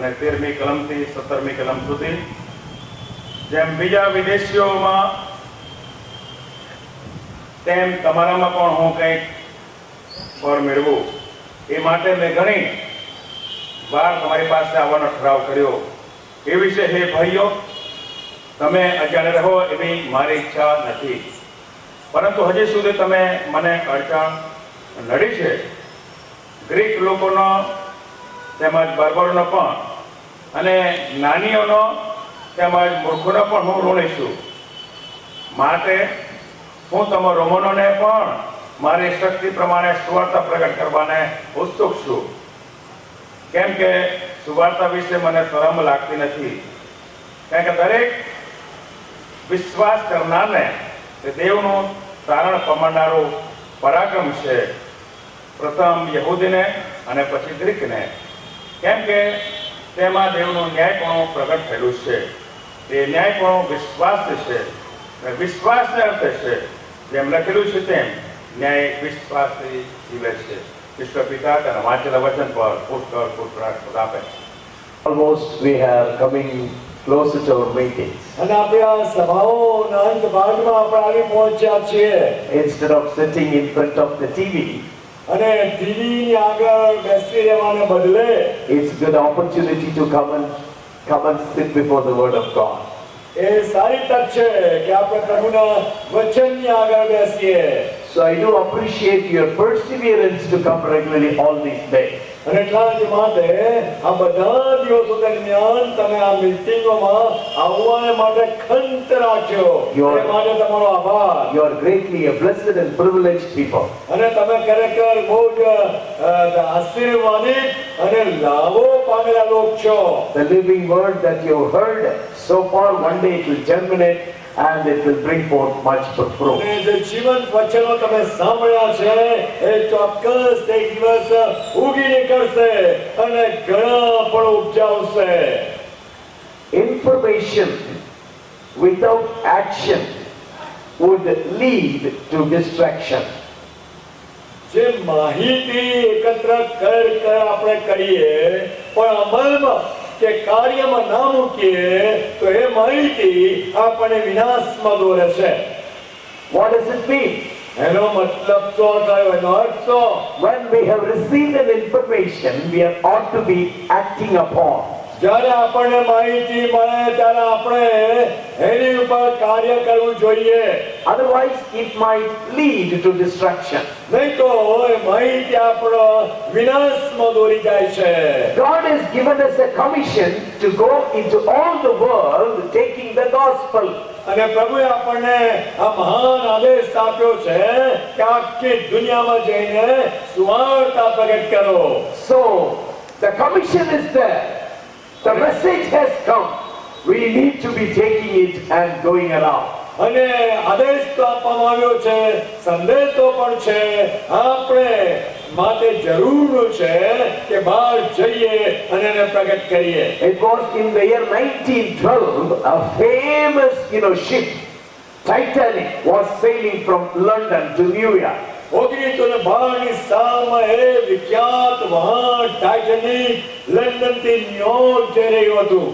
અને 13મી કલમથી 17મી કલમ સુધી. જેમ બીજા વિદેશીઓમાં તેમ તમારામાં પણ હું કંઈક ફળ મેળવું એ માટે મેં ઘણી વાર તમારી પાસે આવવાનો ઠરાવ કર્યો. એ વિશે હે ભાઈઓ, તમે અજાણ રહો એવી મારી ઈચ્છા નથી, પરંતુ હજી સુધી તમે મને અડચણ નડી છે. ગ્રીક લોકોનો તેમજ બર્બરોનો પણ અને જ્ઞાનીઓનો તેમજ મૂર્ખોનો પણ હું ઋણી છું. માટે હું તમારા રોમનોને પણ મારી શક્તિ પ્રમાણે સુવાર્તા પ્રગટ કરવાને ઉત્સુક છું, કેમ કે સુવાર્તા વિશે મને શરમ લાગતી નથી. કારણ કે દરેક વિશ્વાસ કરનારને તે દેવનું તારણ પામનારું પરાક્રમ છે, પ્રથમ યહૂદીને અને પછી ગ્રીકને, કેમ કે તેમાં દેવનું ન્યાયપણું પ્રગટ થયેલું છે. તે ન્યાયપણું વિશ્વાસ છે, વિશ્વાસને અર્થે છે. જેમ લખેલું છે તેમ ન્યાય વિશ્વાસથી જીવે છે. ઈશ્વર પિતા તેના વાંચેલા વચન પર પુષ્કળ આપે. Almost we are coming closer to our meetings. અને આપણે આ સભાઓના અંત ભાગમાં આપણે આવી પહોંચ્યા છીએ. Instead of sitting in front of the TV, અને ટીવીની આગળ બેસી રહેવાને બદલે it's good opportunity to come and sit before the Word of God. એ સારી તક છે કે આપણે પ્રભુના વચનની આગળ બેસીએ. So I do appreciate your perseverance to come regularly all these days. અને એટલા જ માટે આ બધા દિવસો દરમિયાન તમે આ મીટિંગોમાં આવવાને માટે ખંત રાખ્યો. એ માટે તમારો આભાર. You are greatly a blessed and privileged people. અને તમે ખરેખર બહુ જ આશીર્વાદિત અને લાભો પામેલા લોક છો. The living word that you have heard so far, one day it will germinate and it will bring forth much fruit. અને જે જીવંત વચનો તમે સાંભળ્યા છે એ ચોક્કસ એક દિવસ ઉગી નીકળશે અને ઘણા ફળ ઉપજાવશે. Information without action would lead to distraction. જે માહિતી એકત્ર આપણે કરીએ પણ અમલમાં કે કાર્યમાં ના મૂકીએ તો એ માહિતી આપણને વિનાશમાં દોરે છે. What does it mean? એનો મતલબ શું થયો? એનો અર્થ શું? When we have received an information, we ought to be acting upon. જ્યારે આપણને માહિતી મળે ત્યારે આપણે એની ઉપર કાર્ય કરવું જોઈએ. Otherwise, it might lead to destruction. નહીં તો એ માહિતી આપણો વિનાશમાં દોરી જાય છે. God has given us a commission to go into all the world taking the gospel. અને પ્રભુએ આપણને આ મહાન આદેશ આપ્યો છે કે આખી દુનિયામાં જઈને સુવાર્તા પ્રગટ કરો. So, the commission is there. The message has come. We need to be taking it and going around. અને આદેશ તો આપવામાં આવ્યો છે, સંદેશો પણ છે. આપણે માટે જરૂર છે કે બહાર જઈએ અને એને પ્રગટ કરીએ. It was in the year 1912, a famous, ship, Titanic, was sailing from London to New York. 1912ની સાલમાં એ વિખ્યાત વહાણ ટાઇટેનિક લંડનથી ન્યુયોર્ક જઈ રહ્યું હતું.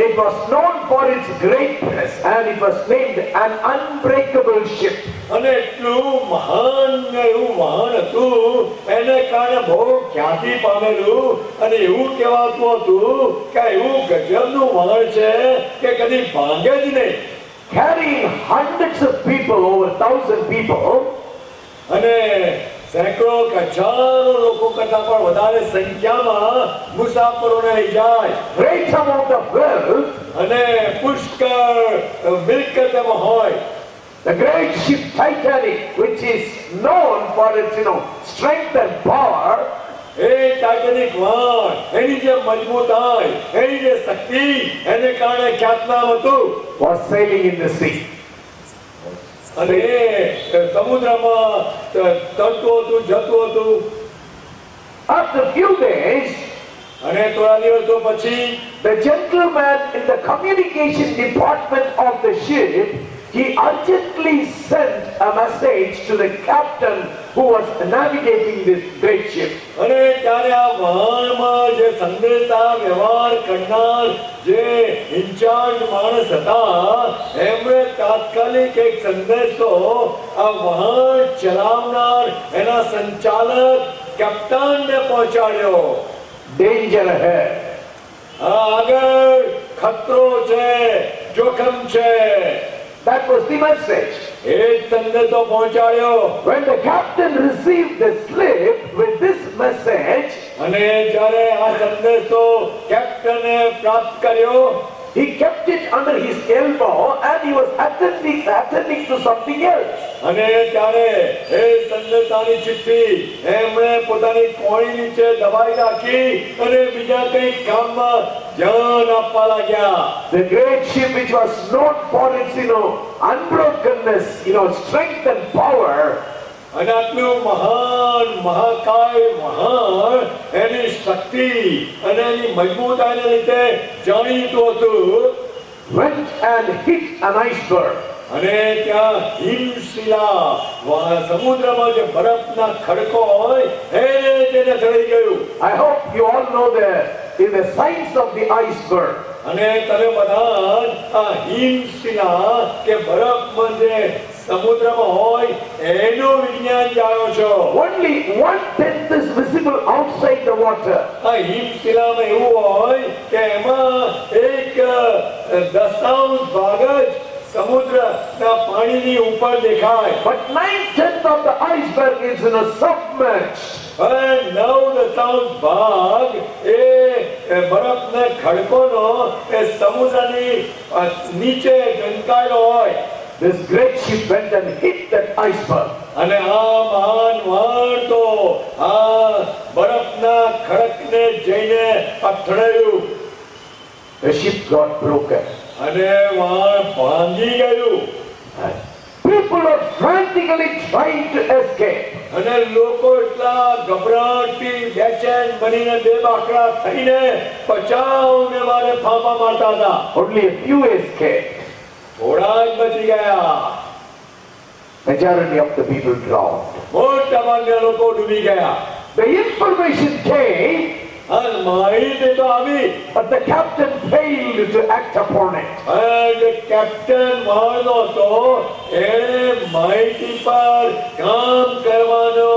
It was known for its greatness and it was named an unbreakable ship. અને એટલું મહાન એવું વહાણ હતું, એને કારણે બહુ ખ્યાતિ પામેલું અને એવું કહેવાતું હતું કે એવું ગજબનું વહાણ છે કે કદી ભાંગે જ નહીં. Carrying hundreds of people, over 1,000 people. અને સેંકડો કે હજારો લોકો કરતા પણ વધારે સંખ્યામાં મુસાફરોને લઈ જાય. Great amount of wealth. અને પુષ્કળ મિલકત એમાં હોય. The great ship Titanic, which is known for its, strength and power. એ ટાઇટેનિક વહાણ એની જે મજબૂતાઈ, એની જે શક્તિ, એને કારણે ખ્યાતનામ હતું. Was sailing in the sea. અને સમુદ્રમાં તરતું હતું, જતું હતું. After a few days, અને થોડા દિવસો પછી the gentleman in the communication department of the ship he urgently sent a message to the captain who was navigating this great ship. અને ત્યારે આ વહાણમાં જે સંદેશા વ્યવહાર કરનાર જે ઇન્ચાર્જ માણસ હતા એમણે તાત્કાલિક એક સંદેશો આ વહાણ ચલાવનાર એના સંચાલક કેપ્ટનને પહોંચાડ્યો. Danger ahead. આગળ ખતરો છે, જોખમ છે. That was the message. એ જ સંદેશો પહોંચાડ્યો. When the captain received the slip with this message, અને જ્યારે આ સંદેશો કેપ્ટને પ્રાપ્ત કર્યો, he kept it under his elbow and he was attending to something else. અને ત્યારે એ સંદેશાની ચિઠ્ઠી એમણે પોતાની કોણી નીચે દબાઈ રાખી અને બીજા કંઈક કામમાં ધ્યાન આપવા लाग्या. The great ship which was known for its, unbrokenness, strength and power, અને આટલું મહાન મહાકાય મહાન એની શક્તિ અને એની મજબૂતાઈને લીધે જાણીતું હતું. went and hit an iceberg. અને ત્યાં હિમશિલા સમુદ્રમાં જે બરફના ખડકો હોય એને તેને ચડી ગયું. I hope you all know the signs of the iceberg. અને તમે બધા આ હિમશિલા કે બરફમાં જે સમુદ્રમાં હોય એનું વિજ્ઞાન જાણો છો. Only 1/10 is visible outside the water. આ હિમશિલામાં એવું હોય કે એમાં એક 10th ભાગ જ સમુદ્રના પાણીની ઉપર દેખાય. But 9/10 of the iceberg is submerged. અને 9/10 ભાગ એ બરફના ખડકોનો એ સમુદ્રની નીચે ઢંકાયેલો હોય. This great ship went and hit that iceberg. અને આ મહાન વહાણ તો આ બરફના ખડકને જઈને અથડાયું. The ship got broken. અને વહાણ ભાંગી ગયું. People are frantically trying to escape. અને લોકો એટલા ગભરાટથી બેચેન બનીને બેબાકડા થઈને બચાવને માટે ફાંફા મારતા હતા. Only a few escaped. થોડા જ બચી ગયા. Majority of the people drowned. મોટા ભાગના લોકો ડૂબી ગયા. The information came, અને માહિતી તો આવી, but the captain failed to act upon it. અને કેપ્ટન વહાણનો હતો એણે માહિતી પર કામ કરવાનો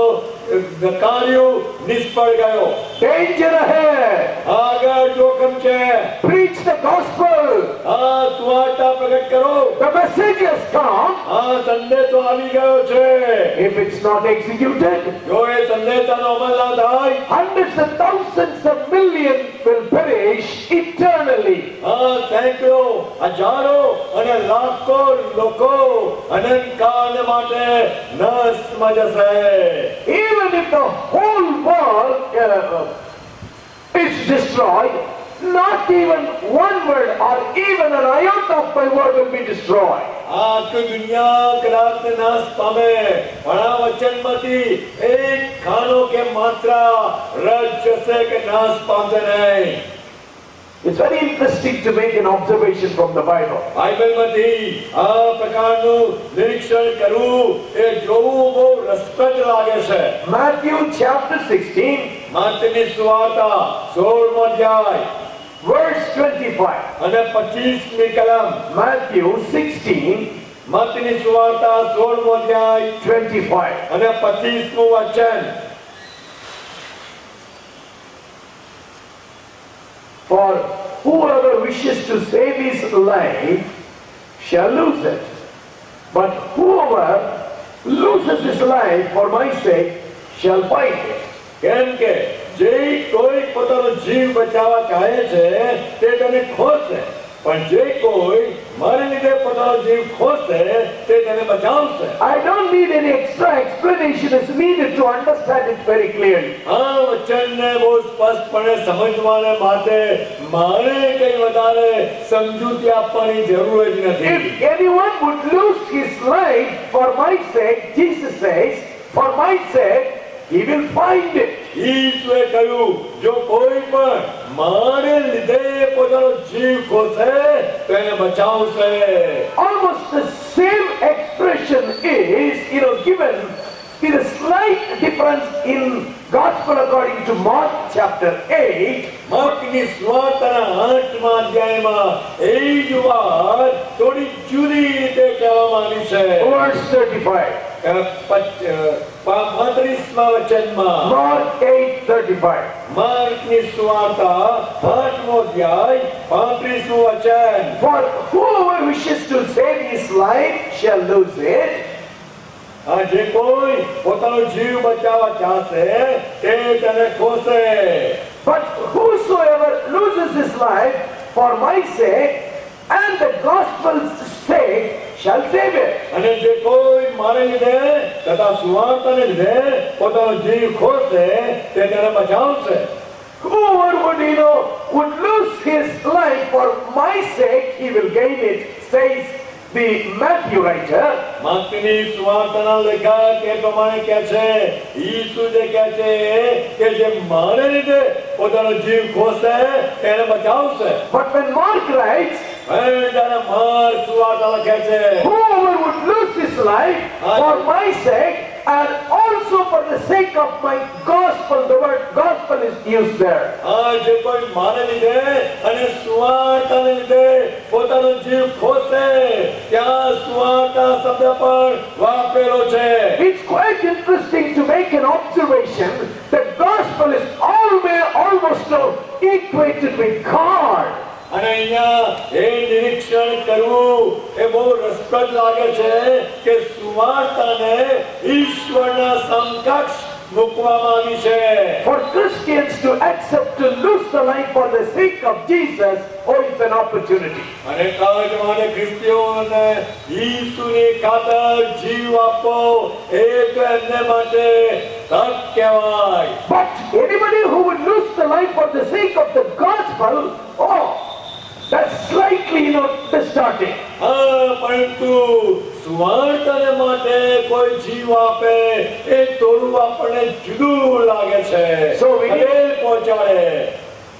નકાર્યું, નિષ્ફળ ગયો. Danger ahead. આગળ જોખમ છે. Preach the gospel. આ સુવાર્તા પ્રગટ કરો. The message has come. આ સંદેશો આવી ગયો છે. If it's not executed, જો એ સંદેશાનો અમલ ના થાય, hundreds of thousands of millions will perish eternally. સેંકડો હજારો અને લાખો લોકો અનંતકાળ માટે નાશમાં જશે. Even if the whole world is destroyed, not even one word or even an iota of my word will be destroyed. આખી દુનિયા કદાચ નાશ પામે પણ આ વચનમાંથી એક ખાનો કે માત્રા રદ જશે કે નાશ પામશે નહીં. It's very interesting to make an observation from the Bible. બાઇબલમાંથી આ પ્રકારનું નિરીક્ષણ કરવું એ જોવું બહુ રસપ્રદ લાગે છે. Matthew chapter 16, માર્કની સુવાર્તા 16મો અધ્યાય verse 25. અને 25મી કલમ. Matthew 16, માર્કની સુવાર્તા 16મો અધ્યાય 25. અને 25મું વચન. For whoever wishes to save his life shall lose it. But whoever loses his life for my sake shall find it. કેમ કે જે કોઈ પોતાનો જીવ બચાવવા ચાહે છે તે તેને ખોશે, પણ જે કોઈ મારા લીધે પોતાનો જીવ ખોશે તે તેને બચાવશે. I don't need any extra explanation is needed to understand it very clearly. આ વચનને બહુ સ્પષ્ટપણે સમજવાને માટે મારે કંઈ વધારે સમજૂતી આપવાની જરૂર જ નથી. If anyone would lose his life for my sake, Jesus says, for my sake, he will find it. ઈશ્વરે કહ્યું જો કોઈ પણ મારે લીધે પોતાનો જીવ ખોશે તો એને બચાવશે. Almost the same illustration is, given with a slight difference in Gospel according to Mark chapter 8. માર્કની સુવાર્તાના 8મા અધ્યાયમાં એ જ વાત થોડી જુદી રીતે કહેવામાં આવી છે. Verse 35. 35મા વચનમાં Mark 8:35. માર્કની સુવાર્તા 8મો અધ્યાય 35મું વચન. For whoever wishes to save his life shall lose it. જે કોઈ પોતાનો જીવ બચાવવા ચાહશે તે તેને ખોશે. But whosoever loses his life for my sake and the gospel's sake shall save it. અને જે કોઈ મારે લીધે તથા સુવાર્તાને લીધે પોતાનો જીવ ખોશે તે તેને બચાવશે. Whoever would lose his life for my sake, he will gain it, says the Matthew writer. માર્કની સુવાર્તાના લેખક એ પ્રમાણે કહે છે, ઈસુ જે કહે છે કે જે મારે લીધે પોતાનો જીવ ખોશે તેને બચાવશે. But when Mark writes, જ્યારે માર્ક સુવાર્તા લખે છે, whoever would lose his life for my sake and also for the sake of my gospel, the word gospel is used there. જે કોઈ મારે લીધે અને સુવાર્તાને લીધે પોતાનો જીવ ખોશે ત્યાં સુવાર્તા શબ્દ પણ વાપરેલો છે. It's quite interesting to make an observation that gospel is almost equated with God. અને અહીંયા એ નિરીક્ષણ કરવું એ બહુ રસપ્રદ લાગે છે કે સુવાર્તાને ઈશ્વરના સમકક્ષ મૂકવામાં આવી છે. For Christians to accept to lose the life for the sake of Jesus, it's an opportunity. અને કાજ માટે ખ્રિસ્તીઓને ઈસુની ખાતર જીવ આપો એ તો એમને માટે તક કહેવાય. But anybody who would lose the life for the sake of the gospel, that's slightly distorting. પરંતુ સુવાર્તાને માટે કોઈ જીવ આપે એ થોડું આપણને જુદું લાગે છે. So we need- અને પહોંચાડે.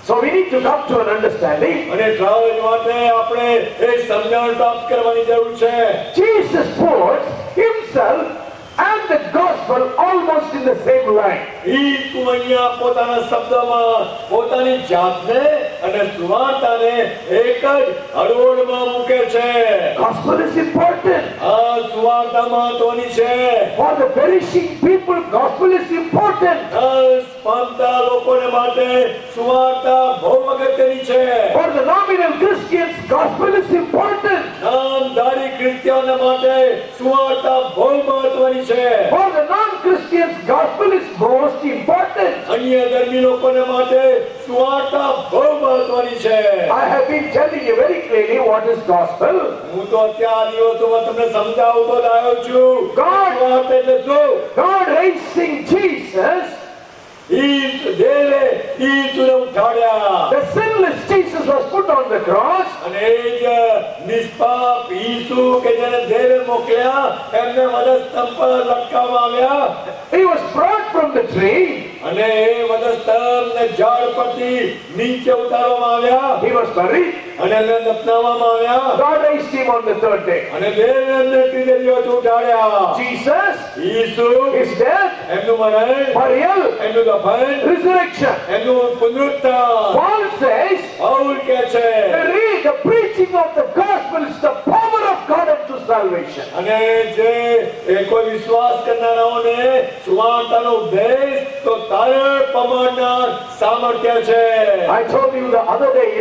So we need to come to an understanding. અને કાજ માટે આપણે એ સમજણ પ્રાપ્ત કરવાની જરૂર છે. Jesus puts himself and the gospel almost in the same line. ઈસુ અહીંયા પોતાના શબ્દમાં પોતાની જાતને અને સુવાર્તાને એક જ હરોળમાં મૂકે છે. Gospel is important. સુવાર્તા મહત્વની છે. For the perishing people, gospel is important. પામતા લોકોને માટે સુવાર્તા બહુ અગત્યની છે. For the nominal Christians, gospel is important. નામધારી ક્રિસ્તીઓને માટે સુવાર્તા બહુ મહત્વની છે. For the non-Christians, gospel is most important. અન્ય ધર્મી લોકોને માટે સુવાર્તા બહુ મહત્વની છે. I have been telling you very clearly what is gospel. હું તો અત્યાર દિવસોમાં તમને સમજાવતો જ આવ્યો છું. God- સુવાર્તા એટલે શું? God raising Jesus, દેવે ઈસુને ઉઠાડ્યા. the sinless Jesus was put on the cross. અને એ જ નિષ્પાપ ઈસુ કે જેને દેવે મોકલ્યા એમને વધસ્તંભ પર લટકાવવામાં આવ્યા. He was brought from the tree. અને એ વધસ્તંભને ઝાડ પરથી નીચે ઉતારવામાં આવ્યા. He was buried. અને એને દફનાવવામાં આવ્યા. God raised him on the third day. અને દેવે એમને ત્રીજે દિવસે ઉઠાડ્યા. Jesus, ઈસુ his death, એમનું મરણ, burial, એમનું દફન, resurrection. એમનું પુનરુત્થાન. Paul says, પાઉલ કહે છે the preaching of the gospel is the power of God unto salvation. અને જે એ કોઈ વિશ્વાસ કરનારાઓને સુવાર્તાનો ઉપદેશ તો તારણ પમાડનાર સામર્થ્ય છે. I told you the other day,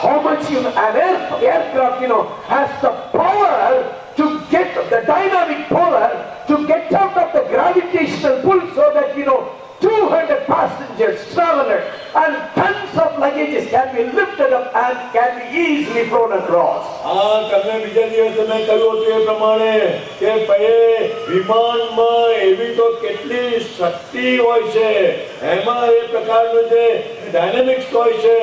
how much an aircraft, has the power to get the dynamic power to get out of the gravitational pull so that, 200 passengers, travelers, and tons of luggages can be lifted up and can be easily flown across. તમને બીજા દિવસે મેં કહ્યું હતું એ પ્રમાણે કે ભાઈ વિમાનમાં એવી તો કેટલી શક્તિ હોય છે. એમાં એ પ્રકારનું જે ડાયનેમિક્સ હોય છે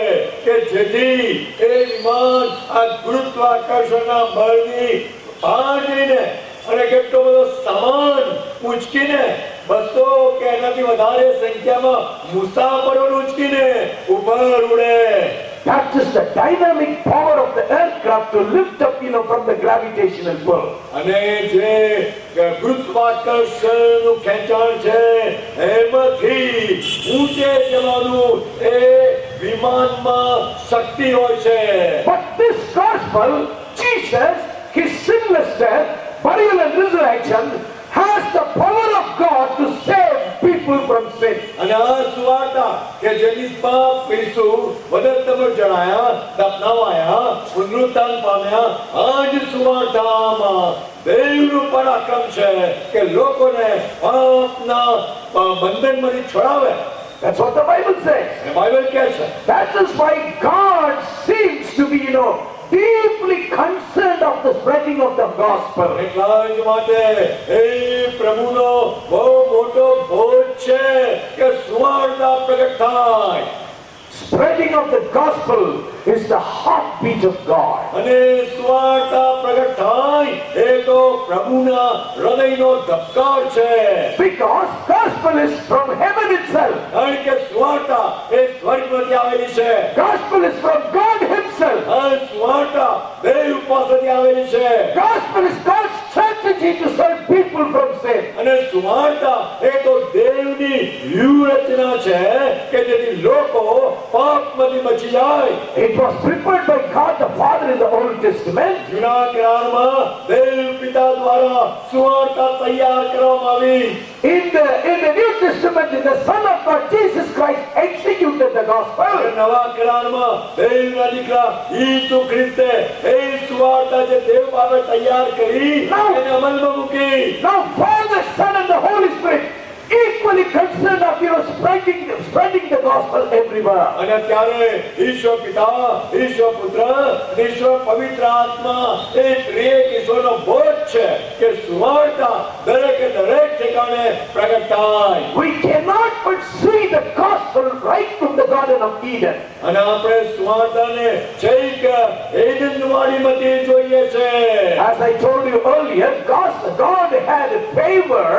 કે જેથી એ વિમાન આ ગુરુત્વાકર્ષણના બળની બહાર જઈને અને કેટલો બધો સામાન ઉંચકીને 200 કે એનાથી વધારે સંખ્યામાં મુસાફરોને ઉંચકીને ઉપર ઉડે. That is the dynamic power of the aircraft to lift up, from the gravitational pull. અને જે ગુરુત્વાકર્ષણનું ખેંચાણ છે એમાંથી ઊંચે જવાનું એ વિમાનમાં શક્તિ હોય છે. But this gospel, Jesus, his sinless death, burial and resurrection, has the power of God to save people from sin. અને આ સુવાર્તા કે જેની પાપ ઈસુ વદન જણાયા, દફનાવાયા, પુનરુત્થાન પામ્યા, આ જ સુવાર્તામાં દેવનું પરાક્રમ છે કે લોકોને પાપના બંધનમાંથી છોડાવે. That's what the Bible says. અને બાઇબલ કહે છે. That is why God seems to be, deeply concerned of the spreading of the gospel. એટલા જ માટે એ પ્રભુનો બહુ મોટો ભોજ છે કે સુવાર્તા પ્રગટ થાય. Spreading of the gospel is the heartbeat of God. અને સુવાર્તા પ્રગટ થાય એ તો પ્રભુના હૃદયનો ધબકાર છે. Because gospel is from heaven itself. કારણ કે સુવાર્તા એ સ્વર્ગમાંથી આવેલી છે. Gospel is from God himself. આ સુવાર્તા દેવ પાસેથી આવેલી છે. Gospel is God's strategy to save people from sin. અને સુવાર્તા એ તો દેવની વ્યૂહરચના છે કે જેથી લોકો પાપમાંથી બચી જાય. It was prepared by God the Father in the Old Testament. જૂના કરારમાં દેવ પિતા દ્વારા સુવાર્તા તૈયાર કરવામાં આવી. In the New Testament, the Son of God, Jesus Christ, executed the gospel. નવા કરારમાં દેવના દીકરા ઈસુ ખ્રિસ્તે એ સુવાર્તા જે દેવ બાબે તૈયાર કરી એને અમલમાં મૂકી. Now Father, Son and the Holy Spirit equally concerned of spreading the gospel everywhere. અને ત્યારે ઈશ્વર પિતા, ઈશ્વર પુત્ર, ઈશ્વર પવિત્ર આત્મા એ ત્રિએક ઈશ્વરનો બોધ છે કે સુવાર્તા દરેકે દરેક ઠેકાણે પ્રગટ થાય. We cannot but see the gospel right from the Garden of Eden. અને આપણે સુવાર્તાને છેક એડનવાડીમાંથી જોઈએ છે. As I told you earlier, God had favor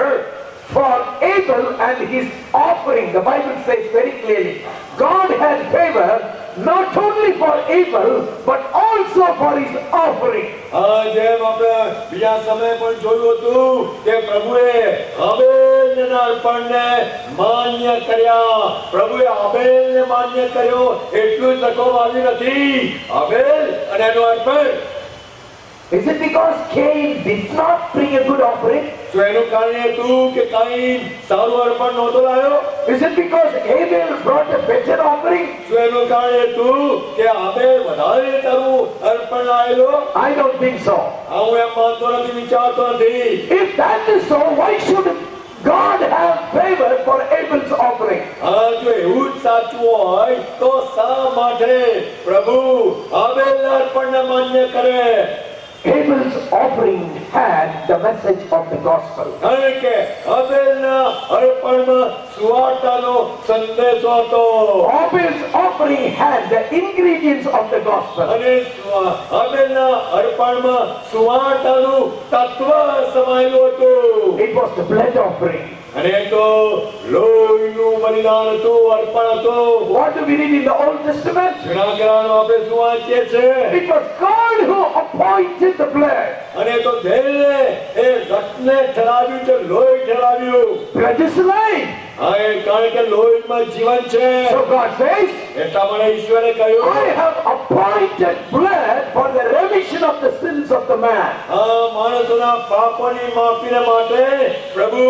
for Abel and his offering. The Bible says very clearly, God had favor not only for Abel but also for his offering. જેમ આપણે બીજા સમય પણ જોયું હતું કે પ્રભુએ આબેલના અર્પણને માન્ય કર્યા. પ્રભુએ આબેલને માન્ય કર્યો એટલું જ લખવામાં આવ્યું નથી. આબેલ અને એનું અર્પણ. Is it because Cain did not bring a good offering? શું એનું કારણ હતું કે કાઈન સારું અર્પણ નહોતો લાવ્યો? Is it because Abel brought a better offering? શું એનું કારણ હતું કે આબેલ વધારે સારું અર્પણ લાવેલો? I don't think so. હું એમ માનતો નથી, વિચારતો નથી. If that is so, why should God have favor for Abel's offering? જો એવું જ સાચું હોય તો શા માટે પ્રભુ આબેલના અર્પણને માન્ય કરે? Abel's offering had the message of the gospel. કારણ કે આબેલના અર્પણમાં સુવાર્તાનો સંદેશો હતો. Abel's offering had the ingredients of the gospel. અને આબેલના અર્પણમાં સુવાર્તાનું તત્વ સમાયેલું હતું. It was the blood offering. અને તો લોહીનું બલિદાન હતું, અર્પણ હતું. What do we read in the Old Testament? જૂના કરારમાં આપણે શું વાંચીએ છીએ? It was God who appointed the blood. અને તો દેવને એ રક્તને ઠરાવ્યું છે, લોહી ઠરાવ્યું. Blood is life. કારણ કે લોહીમાં જીવન છે. So God says, એટલા માટે ઈશ્વરે કહ્યું, I have appointed blood for the remission of the sins of the man. માણસોના પાપોની માફીને માટે પ્રભુ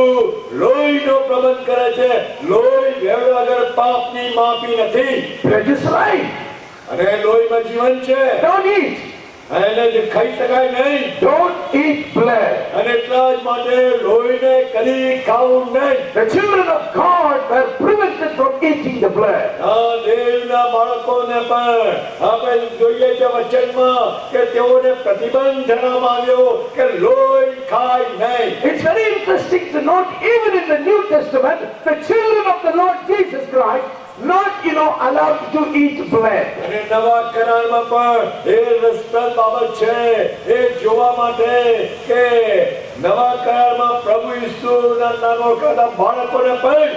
લોહીનો પ્રબંધ કરે છે. લોહી વેડવા વગર પાપની માફી નથી. Blood is life. અને લોહીમાં જીવન છે. Don't eat. એને જે ખાઈ શકાય નહીં. Don't eat blood. અને એટલા જ માટે લોહીને કદી ખાવું નહીં. The children of God were prevented from eating the blood. દેવના બાળકોને પણ આપણે જોઈએ છે વચનમાં કે તેઓને પ્રતિબંધ ધરવામાં આવ્યો કે લોહી ખાય નહીં. It's very interesting to note, even in the New Testament, the children of the Lord Jesus Christ not allowed to eat blood. અને નવા કરારમાં પણ એ રસપ્રદ બાબત છે એ જોવા માટે કે નવા કરારમાં પ્રભુ ઈસુના નાનો કરતા બાળકોને પણ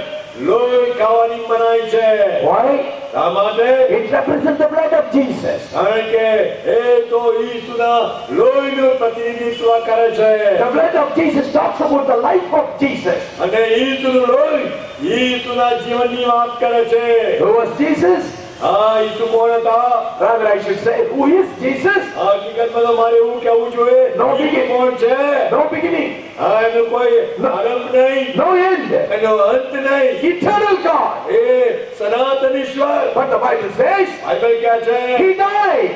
લોહી ખાવાની મનાઈ છે. Why? શા માટે? It represents the blood of Jesus. કારણ કે એ તો ઈસુના લોહીનું પ્રતિનિધિત્વ કરે છે. The blood of Jesus talks about the life of Jesus. અને ઈસુનું લોહી ઈસુના જીવનની વાત કરે છે. Who was Jesus? ઈસુ કોણ હતા? Rather, I should say, who is Jesus? હકીકતમાં તો મારે એવું કહેવું જોઈએ, No ઈસુ beginning. કોણ છે? No beginning, એનો કોઈ આરંભ નહીં, no end. એનો અંત નહીં. Eternal God. એ સનાતન ઈશ્વર. But the Bible says Bible કહે છે he died.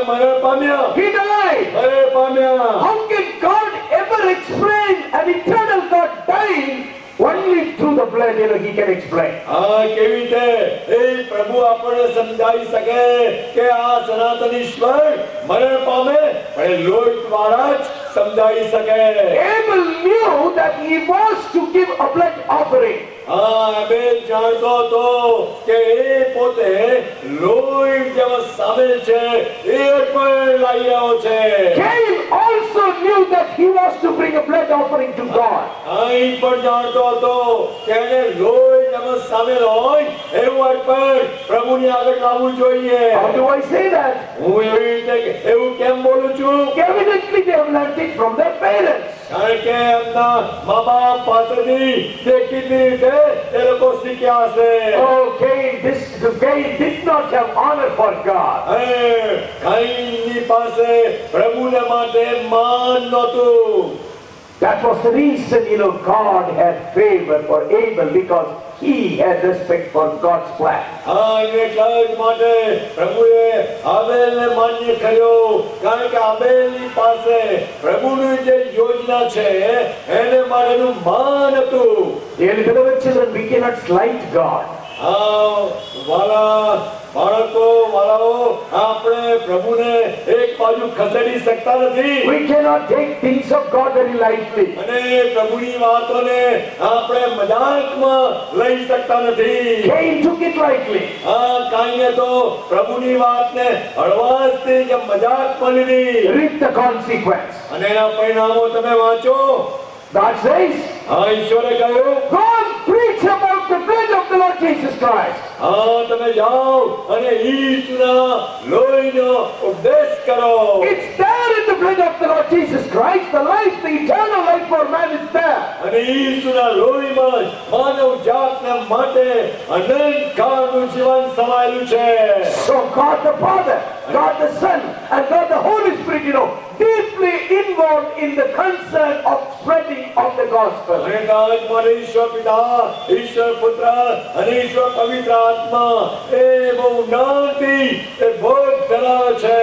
મરણ પામ્યા. He died. મરણ પામ્યા. How can God ever explain an eternal God dying? Only through the blood, he can explain. કેવી રીતે એ પ્રભુ આપણને સમજાવી શકે કે આ સનાતન ઈશ્વર મરણ પામે પણ એ લોહી દ્વારા જ સમજાવી શકે. Abel knew that he was to give a blood offering. આબેલ જાણતો હતો કે એ પોતે લોહી જેમાં સામેલ છે એ અર્પણ લાવી રહ્યો છે. Cain also knew that he was to bring a blood offering to God. એ પણ જાણતો હતો કે એને લોહી જેમાં સામેલ હોય એવું અર્પણ પ્રભુની આગળ લાવવું જોઈએ. How do I say that? હું એવી રીતે એવું કેમ બોલું છું? Evidently they have learned it from their parents. કારણ કે એમના મા બાપ પાસેથી દેખીતી રીતે એ લોકો શીખ્યા હશે. Oh, Cain did not have honor for God. કાઈનની પાસે પ્રભુને માટે માન નહોતું. That was the reason, God had favor for Abel, because he had respect for God's plan. એટલા જ માટે પ્રભુએ આબેલને માન્ય કર્યો કારણ કે આબેલની પાસે પ્રભુની જે યોજના છે એને માટેનું માન હતું. Dearly beloved children, we cannot slight God. વાલા બાળકો વાલાઓ આપણે પ્રભુને એક બાજુ ખસેડી શકતા નથી. We cannot take things of God very lightly. અને પ્રભુની વાતોને આપણે મજાકમાં લઈ શકતા નથી. Cain took it lightly. કાઈને તો પ્રભુની વાતને હળવાશથી કે મજાકમાં લીધી. Reap the consequence. અને એના પરિણામો તમે વાંચો. God says, ઈશ્વરે કહ્યું, go and preach about the blood of the Lord Jesus Christ. તમે જાઓ અને ઈસુના લોહીનો ઉપદેશ કરો. It's there in the blood of the Lord Jesus Christ. The life, the eternal life for man is there. અને ઈસુના લોહીમાં માનવ જાતને માટે અનંત કાળનું જીવન સમાયેલું છે. So God the Father, God the Son, and God the Holy Spirit, deeply involved in the concern of spreading of the gospel. અને તમારે ઈશ્વર પિતા, ઈશ્વર પુત્ર અને ઈશ્વર પવિત્ર આત્મા એ બહુ જ્ઞાનથી એ ભોગ ધરાવે છે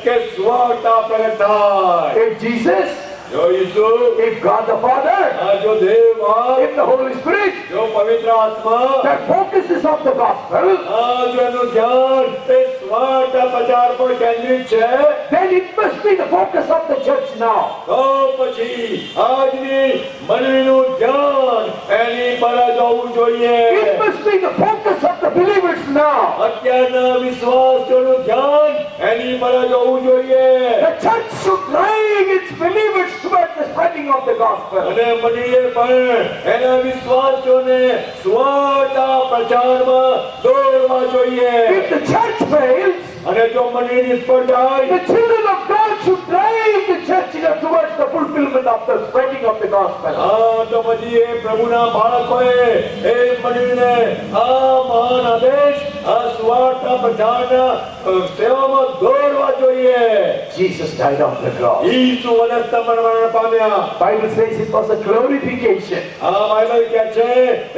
કે સ્વાર્થતા પ્રગટ થાય. If Jesus, જો ઈસુ, if God the Father, જો દેવ, if the Holy Spirit, જો પવિત્ર આત્મા, the focuses of the gospel, જો એનું ધ્યાન એ સ્વાર્થ પ્રચાર પર કેન્દ્રિત છે, then it must be the focus of the church now. તો પછી આજની મંડળીનું ધ્યાન એની પર જ હોવું જોઈએ. It must be the focus of the believers now. અત્યારના વિશ્વાસોનું ધ્યાન એની પર જ હોવું જોઈએ. The church should drive its believers toward the spreading of the gospel. અને મંડળીએ પણ એના વિશ્વાસોને સ્વાર્થના પ્રચારમાં દોરવા જોઈએ. If the church fails, અને જો મંડળી નિષ્ફળ જાય, the children of God should drive the church towards the fulfillment of the spreading of the gospel. તો પછી એ પ્રભુના બાળકોએ એ મંડળીને આ મહાન આદેશ આ સ્વાર્થના પ્રચારના સેવામાં દોરવા જોઈએ. Jesus died on the cross. ઈસુ વનસ્ત મરણ પામ્યા. Bible says it was a glorification. Bible કહે છે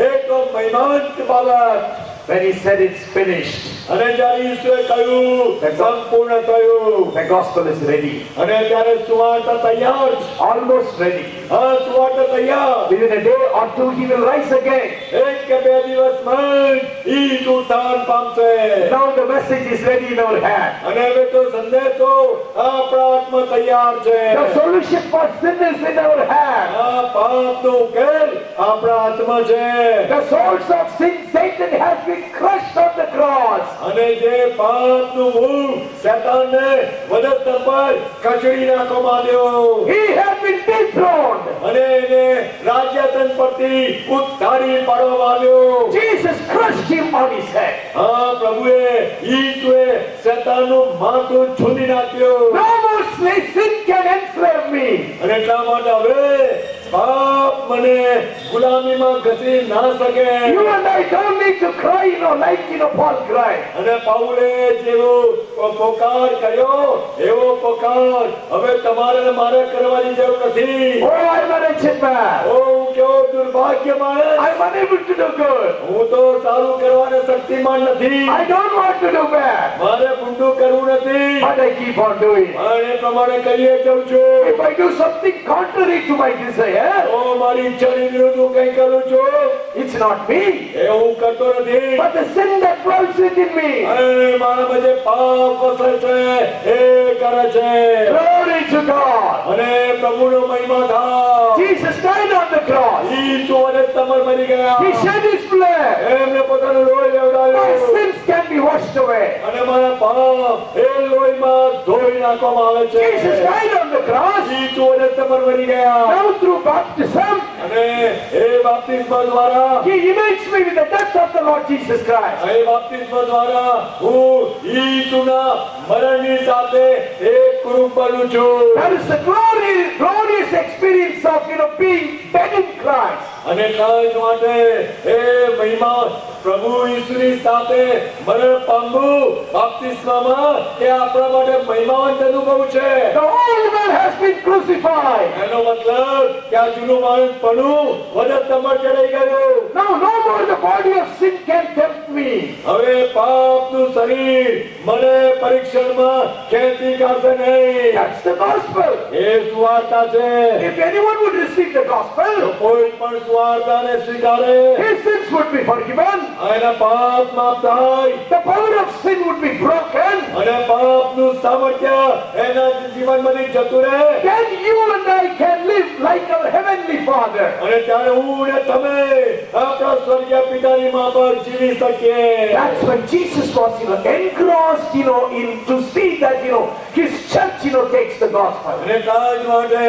એક તો મહિમાંત બાબત. When he said it's finished, અને જ્યારે ઈસુએ કહ્યું સંપૂર્ણ થયું, the gospel is ready, અને ત્યારે સુવાર્તા તૈયાર છે. almost ready. સુવાર્તા તૈયાર. Within a day or two he will rise again. એક કે બે દિવસમાં ઈસુ ઉત્થાન પામશે. Now the message is ready in our hand. અને હવે તો સંદેશો આપણા હાથમાં તૈયાર છે. The solution for sin is in our hand. પાપનો ઉકેલ આપણા હાથમાં છે. The souls of sin, Satan has been crushed on the cross. અને જે પાપનું મૂળ શેતાનને વધસ્તર પર કચડી નાખવામાં આવ્યો He had been dethroned. અને એને રાજ્યાસન પરથી ઉતારી પાડવામાં આવ્યો Jesus crushed him on his head. હા પ્રભુએ ઈસુએ શેતાનનું માથું છૂંદી નાખ્યું No more sin can enslave me. અને એટલા માટે હવે પાપ મને ગુલામીમાં ઘસી ના શકે You and I don't need to cry, like Paul cried. અને પાઉલે જેવો પોકાર કર્યો એવો પોકાર હવે તમારે ને મારે કરવાની જરૂર નથી Oh, I'm a wretched man. ઓ કેવો દુર્ભાગ્ય માણસ I'm unable to do good. હું તો સારું કરવાને શક્તિમાન નથી I don't want to do bad, મારે ભૂંડું કરવું નથી but I keep on doing it. અને એ પ્રમાણે કરીએ જાઉં છું If I do something contrary to my desire, ઓ મારી ઈચ્છાની વિરુદ્ધ હું કંઈ કરું છું it's not me, એ હું કરતો નથી but the sin that dwells within me. અને મારામાં જે પાપ વસે છે એ કરે છે Glory to God. અને પ્રભુનો મહિમા થાય Jesus died on the cross. ઈસુ અને તમર મરી ગયા He shed his blood. એમને પોતાનું લોહી My લેવડાવ્યું sins can be washed away. અને મારા પાપ એ લોહીમાં ધોઈ નાખવામાં આવે છે Jesus died on the cross. ઈસુ અને તમર મરી ગયા Now through baptism, અને એ બાપ્તિસ્મા દ્વારા He unites me with the death of the Lord Jesus Christ. એ બાપ્તિસ્મા દ્વારા હું ઈસુના મરણની સાથે એક રૂપ બનું છું That is the glorious experience of being dead in Christ. અને એટલા જ માટે એ મહિમા પ્રભુ ઈસુની સાથે મરણ પામવું બાપ્તિસ્મામાં એ આપણા માટે મહિમાવંત અનુભવ છે The old man has been crucified. એનો મતલબ કે આ જૂનું માણસ પણ વધસ્તંભ ચડાઈ ગયું Now no more the body of sin can tempt me. હવે પાપનું શરીર મને પરીક્ષણમાં ખેંચી કાઢશે નહીં That's the gospel. એ સુવાર્તા છે If anyone would receive the gospel, કોઈ પણ સુવાર્તાને સ્વીકારે his sins would be forgiven. એના પાપ માફ થાય The power of sin would be broken. અને પાપનું સામર્થ્ય એના જીવનમાંથી જતું રહે Then you and I can live like our heavenly Father. અને ત્યારે હું ને તમે આપણા સ્વર્ગીય પિતાની માફક જીવી શકીએ That's when Jesus was, engrossed, in to see that, his church, takes the gospel. અને તાજ માટે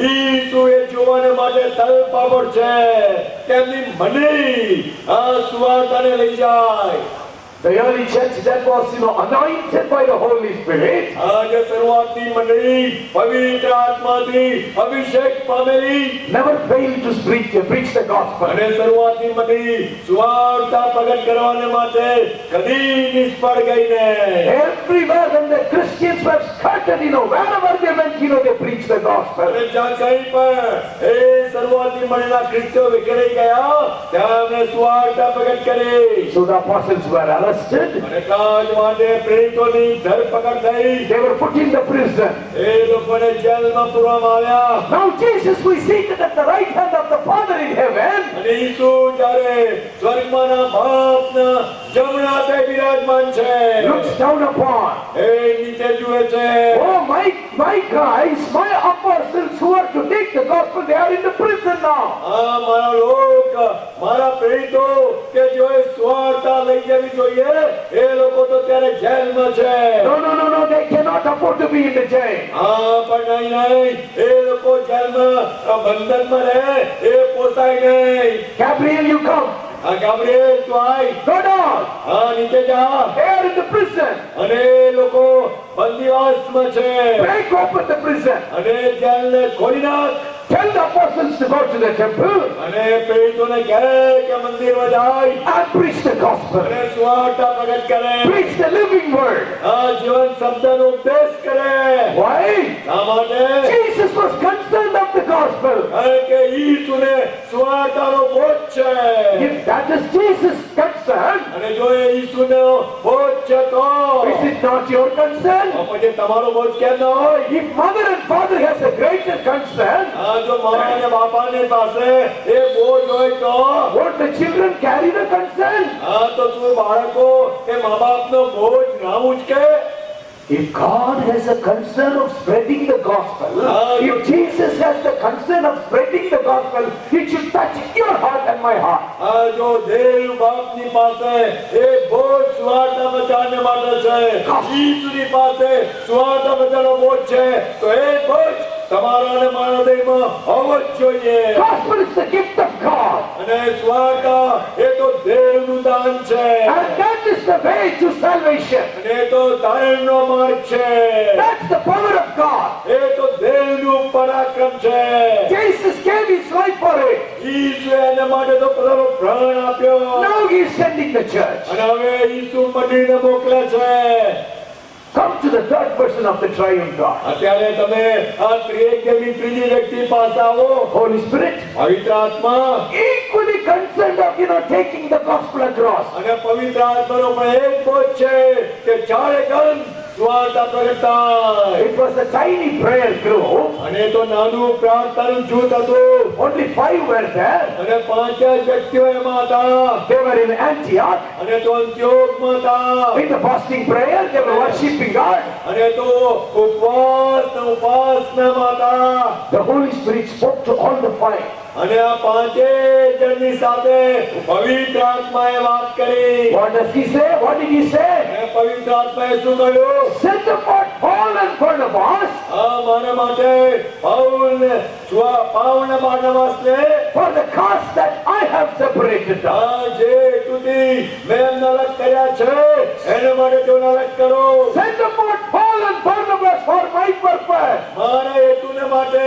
ઈસુ એ જોવાને માટે તલપાપડ છે કે એમની મની આ સુવાર્તાને લઈ જાય The early church that was, anointed by the Holy Spirit, આજે શરૂઆતની મંડળી પવિત્ર આત્માથી અભિષેક પામેલી never failed to preach the gospel. અને શરૂઆતની મંડળી સુવાર્તા પ્રગટ કરવાને માટે કદી નિષ્ફળ ગઈ નહીં Everywhere when the Christians were scattered, wherever they went, they preached the gospel. અને જ્યાં કઈ પણ એ શરૂઆતની મંડળીના ખ્રિસ્તીઓ વિખેરાઈ ગયા ત્યાં એમણે સુવાર્તા પ્રગટ કરી So the apostles were arrested. અને કાજ માટે પ્રેરિતોની ધરપકડ થઈ They were put in the prison. એ લોકોને જેલમાં પૂરવામાં આવ્યા Now Jesus was seated at the right hand of the Father in heaven. અને ઈસુ જ્યારે સ્વર્ગમાંના બાપના જમણા હાથે બિરાજમાન છે Looks down upon. એ નીચે જુએ છે Oh, my guys, my apostles who are to take the gospel, they are in the prison now. આ મારા લોક મારા પ્રેરિતો કે જેઓએ સુવાર્તા લઈ જવી જોઈએ એ લોકો તો ત્યારે જેલમાં છે No, they cannot afford to be in the jail. હા પણ નહીં એ લોકો જેલમાં બંધનમાં રહે એ પોસાય નહીં Gabriel, you come. ગાબ્રિએલ તું આય Go down. હા નીચે જા They are in the prison. અને એ લોકો બંદીવાસમાં છે Break open the prison. અને જેલને ખોલી નાખ Tell the apostles to go to the temple અને પ્રેરિતોને કહે કે મંદિરમાં જાય and preach the gospel. અને સુવાર્તા પ્રગટ કરે Preach the living word. આ જીવન શબ્દનો ઉપદેશ કરે Why? શા માટે Jesus was concerned of the gospel. કારણ કે ઈસુને સુવાર્તાનો બોધ છે If that is Jesus' concern, અને જો એ ઈસુનો બોધ છે તો is it not your concern? પછી તમારો બોધ કેમ ન હોય If mother and father has a greater concern, આ જો મા અને બાપાને પાસે એ બોધ હોય તો won't the children carry the concern? હા તો તું બાળકો એ મા બાપનો બોજ ના ઉચકે If God has a concern of spreading the gospel, if Jesus has the concern of spreading the gospel, it should touch your heart and my heart. આ જો દેવ બાપની પાસે એ બોજ સુવાર્તા બચાવને માટે છે, ઈસુની પાસે સુવાર્તા બચાવનો બોજ છે, તો એ બોજ તમારા અને મારા હૃદયમાં હોવો જ જોઈએ. Gospel is the gift of God. અને સુવાર્તા એ તો દેવનું દાન છે. And that is the way to salvation. અને એ તો તારણનો માર્ગ છે. That's the power of God. એ તો દેવનું પરાક્રમ છે. Jesus gave his life for it. ઈસુએ એના માટે તો પોતાનો પ્રાણ આપ્યો. Now he is sending the church. અને હવે ઈસુ મંડળીને મોકલે છે. Come to the third person of the triune God. અત્યારે તમે આ ત્રિએકની ત્રીજી વ્યક્તિ પાસે આવો. Holy Spirit, પવિત્ર આત્મા equally concerned of taking the gospel across. અને પવિત્ર આત્માનો પણ એક બોજ છે કે ચારે ગણ સુવાર્તા પ્રગટાય. It was a tiny prayer group. અને તો નાનું પ્રાર્થનાનું જૂથ હતું. Only 5 were there. અને 5 જ વ્યક્તિઓ એમાં હતા. They were in Antioch. અને તો અંત્યોકમાં હતા. In the fasting prayer, they were worshiping God. અને તો ઉપાસનામાં હતા. The Holy Spirit spoke to all the 5. અને આ 5 જણની સાથે પવિત્ર આત્માએ વાત કરી. What does he say? What did he say? અને પવિત્ર આત્માએ શું કહ્યું? Set apart Paul and Barnabas મારા માટે પાઉલને બારનાબાસને for the cause that I have separated them. જે હેતુથી મેં એમને અલગ કર્યા છે એના માટે તેઓને અલગ કરો. Set apart Paul and Barnabas for my purpose. મારા હેતુને માટે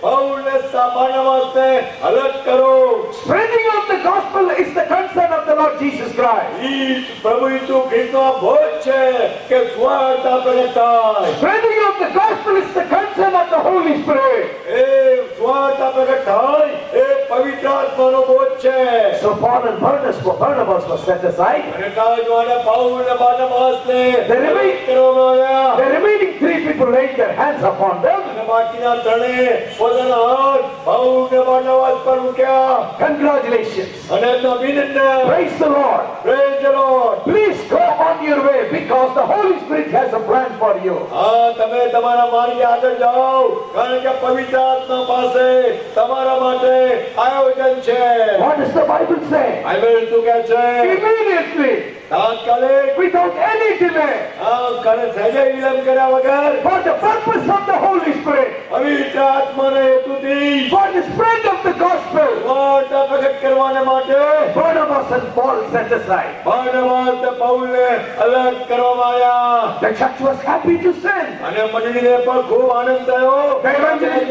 પાઉલને બારનાબાસને અલગ કરો. Spreading of the gospel is the concern of the Lord Jesus Christ. ઈ પ્રભુ ઈસુ ખ્રિસ્તનો ભોજ છે કે સુવાર્તા પ્રગટાય. Spreading of the gospel is the concern of the Holy Spirit. એ સુવાર્તા પ્રગટાય એ પવિત્ર આત્માનો ભોજ છે. So Paul and Barnabas were set aside. અને કાજવાના પાઉલને બારનાબાસને The remaining- કરવામાં આવ્યા. The remaining 3 people laid their hands upon them. અને બાકીના ત્રણે પોતાના હાથ પાઉલને બારનાબાસ પર મૂક્યા. Congratulations. અને એમનો અભિનંદન. Praise the Lord. Praise the Lord. Please go on your way because the Holy Spirit has a plan for you. તમે તમારા માર્ગે આગળ જાઓ કારણ કે પવિત્ર આત્મા પાસે તમારા માટે આયોજન છે. What does the Bible say? Bible શું કહે છે? Immediately, તાત્કાલિક without any delay, સહેજે વિલંબ કર્યા વગર for the purpose of the Holy Spirit, પવિત્ર આત્માના હેતુથી for the spread of the gospel, વાર્તા પ્રગટ કરવાને માટે Barnabas and Paul set aside. બારનાબાસ અને પાઉલને અલગ કરવામાં આવ્યા. The church was happy to send. અને મંડળીને પણ ખૂબ આનંદ થયો.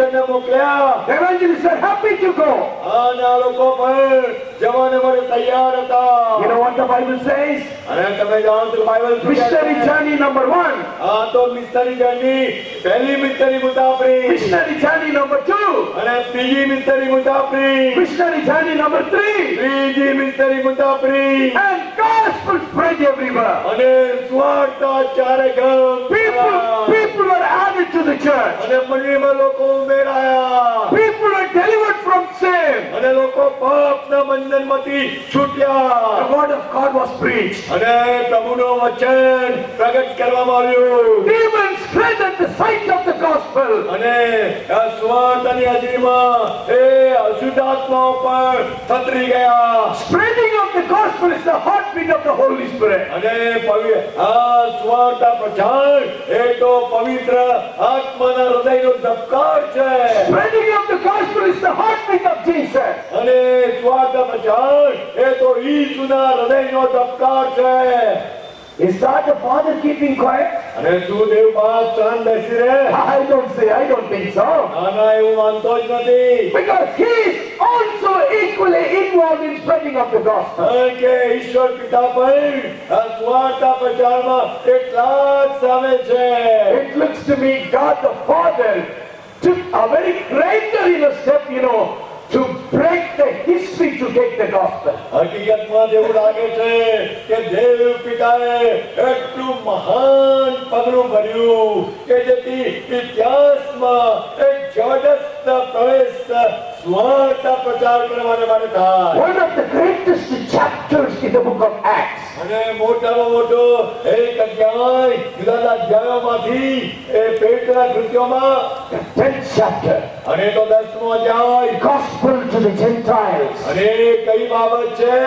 જનને મોકલ્યા. The evangelists were happy to go. અને આ લોકો પણ જવાને માટે તૈયાર હતા. You know what the Bible says? અને તમે જાણો છો બાઇબલ શું કહે છે? Missionary journey number 1. આ તો મિશનરી જર્ની પહેલી મિશનરી મુસાફરી. Missionary journey number 2. અને બીજી મિશનરી મુસાફરી. Missionary journey number 3. ત્રીજી મિશનરી મુસાફરી. And gospel spread everywhere. અને સુવાર્તા ચારે People were added to the church. અને મંડળીમાં લોકો ઉમેરાયા. People were delivered from sin. અને લોકો પાપના બંધનમાંથી છૂટ્યા. The word of God was preached. અને પ્રભુનો વચન પ્રગટ કરવામાં આવ્યું. Demons fled at the sight of the gospel. અને આ સુવાર્તાની હાજરીમાં એ અશુદ્ધ આત્માઓ પણ થતરી ગયા. Spreading of the gospel is the heartbeat of the Holy Spirit. અને આ સુવાર્તા પ્રચાર એ તો પવિત્ર આત્માના હૃદયનો ધબકાર છે. Spreading of the gospel is the heartbeat of Jesus. અને સુવાર્તા પ્રચાર એ તો ઈસુના હૃદયનો ધબકાર છે. Is God the Father keeping quiet? અને શું દેવ બાપ શાંત બેસી રહે? I don't think so. ના એવું માનતો જ નથી. Because He is also equally involved in spreading of the gospel. કારણ કે ઈશ્વર પિતા પણ આ સુવાર્તા પ્રચારમાં એટલા જ સામેલ છે. It looks to me God the Father took a very greater step, to break the history to take the gospel. હકીકતમાં એવું લાગે છે કે દેવ પિતાએ એટલું મહાન પગલું ભર્યું કે જેથી ઇતિહાસમાં એક જબરદસ્ત પ્રવેશ સુવાર્તા પ્રચાર કરવાને માટે થાય. One of the greatest chapters in the book of Acts. અને મોટામાં મોટો એક અધ્યાય જુદા અધ્યાયોમાંથી એ પેટના કૃત્યોમાં The 10th chapter. અને તો 10મો અધ્યાય Gospel to the Gentiles. અને કઈ બાબત છે?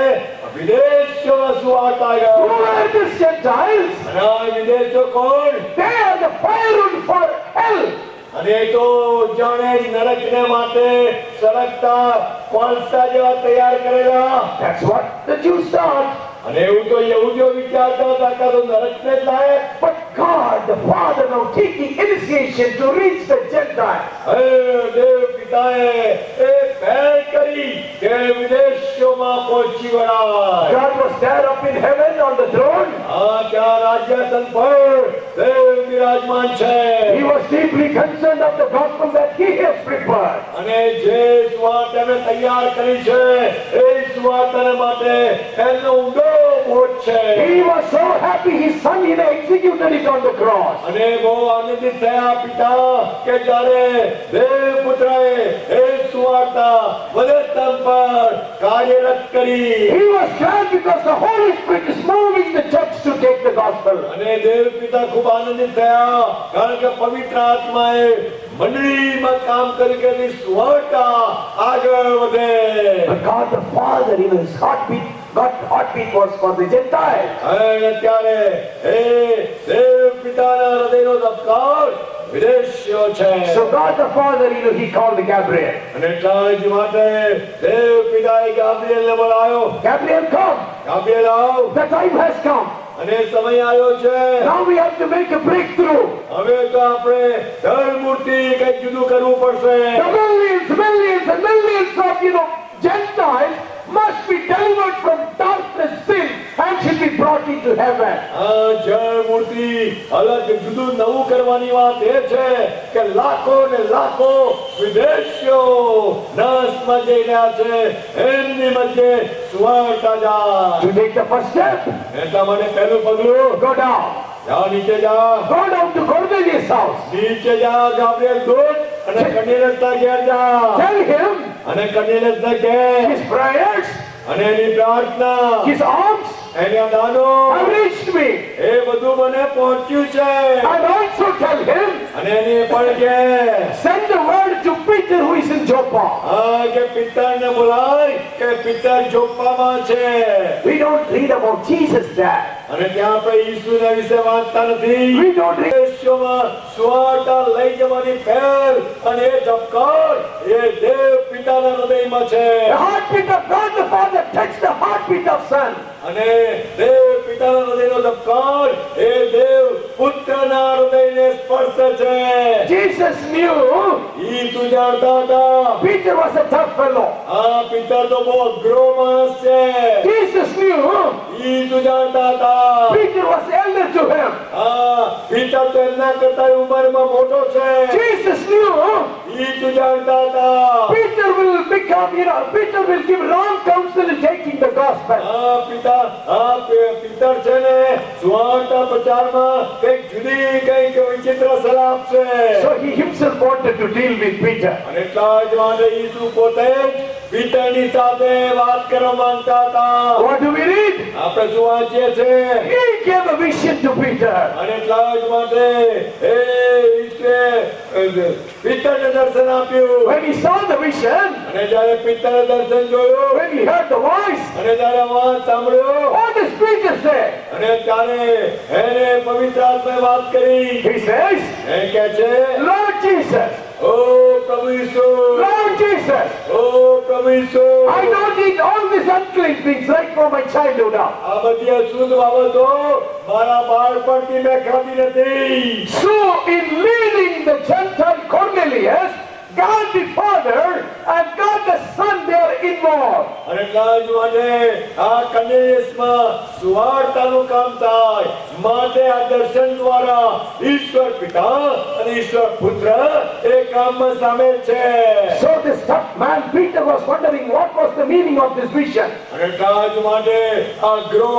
વિદેશોમાં સુવાર્તા Who આવ્યો. are these Gentiles? અને આ વિદેશો કોણ? They are the firewood for hell. અને તો જાણે નરકને માટે સળગતા કોલસા જેવા તૈયાર કરેલા. That's what the Jews thought. અને એવું તો યહૂદીઓ વિચારતા હતા કે આ તો નરકને જ લાયક. But God, the Father, now taking initiation to reach the Gentiles. હે દેવ પિતાએ એ પહેલ કરી કે વિદેશોમાં પહોંચી વળાય. God was there up in heaven on the throne. આ ત્યાં રાજ્યાસન પર દેવ વિરાજમાન છે. He was deeply concerned of the gospel that He has prepared. અને જે સુવાર્તાને તૈયાર કરી છે એ સુવાર્તાને માટે એનો ઊંડો બોધ છે. He was so happy His Son He executed it on the cross. અને બહુ આનંદિત થયા પિતા કે જ્યારે દેવ પુત્રએ એ સુવાર્તા વધસ્તંભ પર કાર્યરત કરી. He was glad because the Holy Spirit is moving the church to take the gospel. અને દેવ પિતા ખૂબ આનંદિત થયા કારણ કે પવિત્ર આત્માએ મંડળીમાં કામ કરી કે એની સુવાર્તા આગળ વધે. But God the Father, His heartbeat was for the Gentiles. અને ત્યારે એ દેવ પિતાના હૃદયનો ધબકાર વિદેશીઓ છે. So God the Father, He called Gabriel. અને એટલા જ માટે દેવ પિતાએ ગાબ્રિએલને બોલાવ્યો. Gabriel, come. ગાબ્રિએલ આવ. The time has come. અને સમય આવ્યો છે. Now we have to make a breakthrough. હવે તો આપણે ધર્મ મૂર્તિ કંઈક જુદું કરવું પડશે. The millions and millions of Gentiles must be delivered from darkness, sin, and should be brought into heaven. આ જળ મૂર્તિ અલગ જુદું નવું કરવાની વાત એ છે કે લાખો ને લાખો વિદેશીઓ નાશમાં જઈ રહ્યા છે. એમની મધ્યે સુવાર્તા જાય. To take the first step, એટલા માટે પહેલું પગલું go down. જા, નીચે જા. Go down to Cornelius' house. નીચે જા ગાબ્રિએલ દૂત અને કન્યલસના ઘેર જા. Tell him અને કન્યલસને કહે his prayers, અને એની પ્રાર્થના his alms એના દાનો have reached me. એ બધું મને પહોંચ્યું છે. And also tell him, અને એને પણ કહે send the word to Peter who is in Joppa. કે પિતરને બોલાય કે પિતર જોપ્પામાં છે. We don't read about Jesus there. અને ત્યાં આપણે ઈસુના વિશે વાંચતા નથી. We don't read. વિદેશોમાં સુવાર્તા લઈ જવાની પહેલ અને એ ધબકાર એ દેવ પિતાના હૃદયમાં છે. The heartbeat of God the Father touched the heartbeat of Son. અને દેવ પિતાના હૃદયનો ધબકાર એ દેવ પુત્રના હૃદયને સ્પર્શે છે. Jesus knew ઈસુ જાણતા હતા Peter was a tough fellow. આ પિતર તો બહુ અઘરો માણસ છે. Jesus knew ઈસુ જાણતા હતા Peter was elder to him. પિતર તો એમના કરતા ઉંમરમાં મોટો છે. Jesus knew ઈસુ જાણતા હતા Peter will become, Peter will give wrong counsel in taking the gospel. પિતર છે ને સુવાર્તા પ્રચારમાં કંઈક જુદી કંઈક વિચિત્ર સલાહ આપશે. So he himself wanted to deal with Peter. અને એટલા જ માટે ઈસુ પોતે જ પિતરની સાથે વાત કરવા માંગતા હતા. What do we read? આપણે શું વાંચીએ છીએ? He gave a vision to Peter. અને એટલા જ માટે એ ઈસુએ પિતરને દર્શન આપ્યું. When he saw the vision, અને જ્યારે પિતરે દર્શન જોયું when he heard the voice, અને જ્યારે અવાજ સાંભળ્યો what does Peter say? અને ત્યારે એને પવિત્ર આત્માએ વાત કરી. He says, એ કહે છે Lord Jesus, ઓ પ્રભુ ઈસુ, Lord Jesus, ઓ પ્રભુ ઈસુ, I don't eat all these unclean things right from my childhood up. આ બધી અશુદ્ધ બાબતો મારા બાળપણથી મેં ખાધી નથી. So in leading the Gentile Cornelius, God the Father and God the Son, they are involved. અને એટલા જ માટે આ કન્યાસમાં સુવાર્તાનું કામ થાય માટે આ દર્શન દ્વારા ઈશ્વર પિતા અને ઈશ્વર પુત્ર એ કામમાં સામેલ છે. So this tough man Peter was wondering what was the meaning of this vision. અને એટલા જ માટે આ અઘરો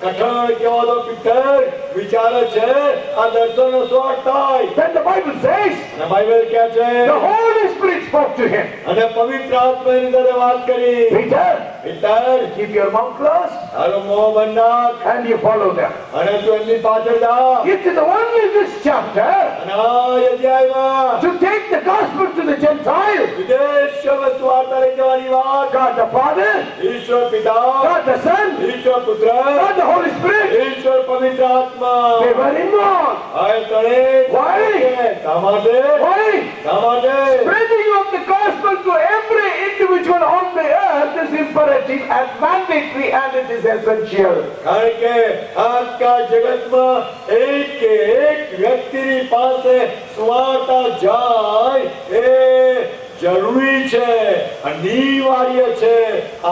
કઠણ કહેવાતો પિતર વિચારે છે આ દર્શનનો શું અર્થ થાય. Then the Bible says, અને બાઇબલ કહે છે the Holy Spirit spoke to him, અને પવિત્ર આત્મા એની સાથે વાત કરી. Peter, પિતર, keep your mouth closed તારું મોં બંધ રાખ and you follow them. અને તું એમની પાછળ જા. It is only this chapter અને આ અધ્યાયમાં to take the gospel to the Gentiles. વિદેશમાં સુવાર્તા લઈ જવાની વાત. God the Father, ઈશ્વર પિતા, God the Son, ઈશ્વર પુત્ર, God the Holy Spirit, ઈશ્વર પવિત્ર આત્મા. they were involved. આ તણે Why? શા માટે? Why? શા માટે? Spreading of the gospel to every individual on the earth is imperative and mandatory and it is essential. કારણ કે આખા જગતમાં એક કે એક વ્યક્તિની પાસે સુવાર્તા જાય એ જરૂરી છે, અનિવાર્ય છે,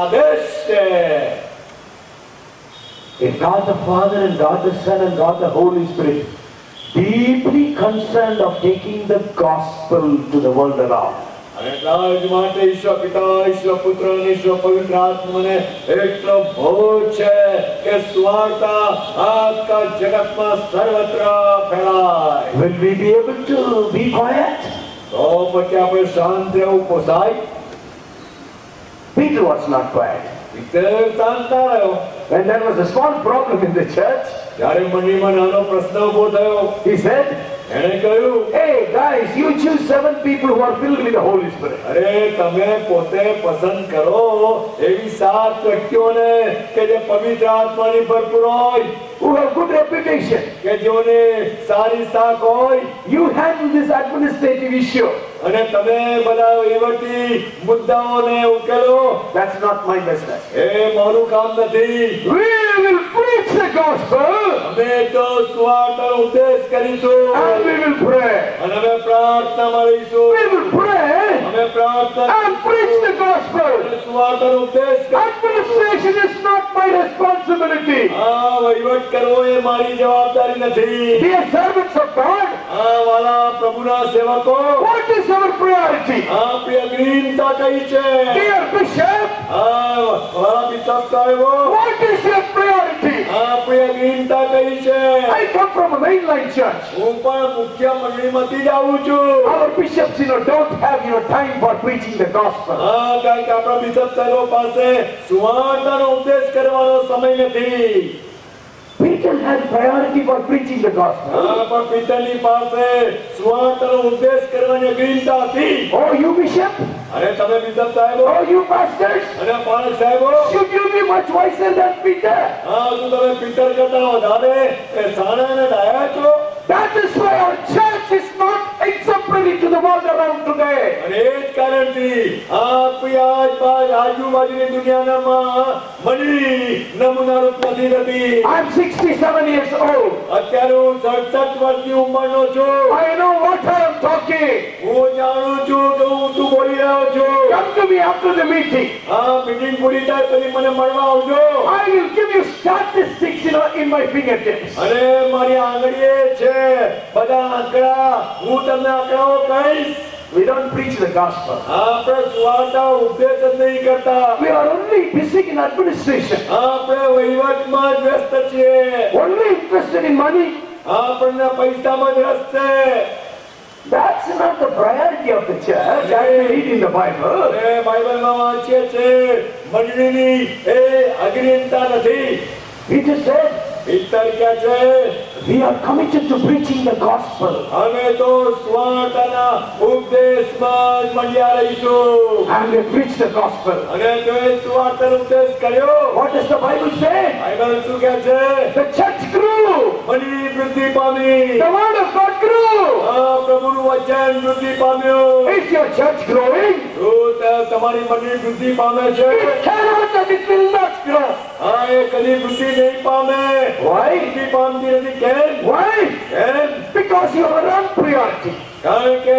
આદેશ છે. If God the Father and God the Son and God the Holy Spirit deeply concerned of taking the gospel to the world around, અને એટલા જ માટે ઈશ્વર પિતા, ઈશ્વર પુત્ર અને ઈશ્વર પવિત્ર આત્માને એટલો બોજ છે કે સુવાર્તા આખા જગતમાં સર્વત્ર ફેલાય. will we be able to be quiet? તો પછી આપણે શાંત રહેવું પોસાય? Peter was not quiet. પિતર શાંત ના રહ્યો. When there was a small problem in the church, જ્યારે મંડળીમાં નાનો પ્રશ્ન ઉભો થયો, he said, એણે કહ્યું, hey guys, you choose 7 people who are filled with the Holy Spirit. અરે તમે પોતે પસંદ કરો એવી 7 વ્યક્તિઓને કે જે પવિત્ર આત્માની ભરપૂર હોય, Who have good reputation. કે જેઓને સારી શાખ હોય, You handle this administrative issue. અને તમે બધા વહીવટી મુદ્દાઓને ઉકેલો. That's not my business. એ મારું કામ નથી. We will preach the gospel અમે તો સુવાર્તાનો ઉપદેશ કરીશું and we will pray. અને અમે પ્રાર્થનામાં રહીશું. We will pray અમે પ્રાર્થના and preach the gospel. અને સુવાર્તાનો ઉપદેશ કરીશું. Administration is not my responsibility. આ વહીવટ કરવો એ મારી જવાબદારી નથી. Dear servants of God, આ વાલા પ્રભુના સેવકો, what is our priority? આપણી અગ્નિતા કઈ છે? Dear bishop, આ વાલા બિશપ સાહેબો, what is your priority? આપણી અગ્નિતા કઈ છે? I come from a mainline church. હું પણ મુખ્ય મંડળીમાંથી જ આવું છું. Our bishops, don't have time for preaching the gospel. કારણ કે આપણા બિશપ સાહેબો પાસે સુવાર્તાનો ઉપદેશ કરવાનો સમય નથી. Peter had priority for preaching the gospel. પણ પિતરની પાસે સુવાર્તાનો ઉપદેશ કરવાની અગ્નિતા હતી. Oh, you bishop? અને તમે બિશપ સાહેબો, Oh, you pastors? અને પાલક સાહેબો, Should you be much wiser than Peter? હા, શું તમે પિતર કરતા વધારે સારા અને ડાયા છો? That is why our church is not exemplary to the world around today. અને એ જ કારણથી આપણી આજુબાજુની દુનિયાના મંડળી નમૂનારૂપ નથી થતી. I'm 67 years old. અત્યારે હું 67 વર્ષની ઉંમરનો છું. I know what I am talking. હું જાણું છું કે હું શું બોલી રહ્યો છું. Come to me after the meeting. હા, મીટિંગ પૂરી થાય પછી મને મળવા આવજો. I will give you statistics, in my fingertips. અને મારી આંગળીએ છે બધા આંકડા. હું તમને આંકડાઓ કહીશ. We don't preach the gospel. આપણે સુવાર્તા ઉપદેશ જ નહીં કરતા. We are only busy in administration. આપણે વહીવટમાં જ વ્યસ્ત છીએ. Only interested in money. આપણને પૈસામાં જ રસ છે. That's not the priority of the church as we read in the Bible. અને બાઇબલમાં વાંચીએ છે મંડળીની એ અગ્નિતા નથી. Peter said, પિતર કહે છે, we are committed to preaching the gospel. અમે તો સુવાર્તાના ઉપદેશમાં જ મંડ્યા રહીશું. And we preach the gospel. અને તો એ સુવાર્તાનો ઉપદેશ કર્યો. What does the Bible say? Bible શું કહે છે? The church grew. મંડળી વૃદ્ધિ પામી. The word of God grew. પ્રભુનું વચન વૃદ્ધિ પામ્યું. Is your church growing? જો તમારી મંડળી વૃદ્ધિ પામે છે, It cannot and it will not grow. હા, એ કદી વૃદ્ધિ નહીં પામે. Why? વૃદ્ધિ પામતી નથી. કેમ? Why? કેમ? Because you are on priority. કારણ કે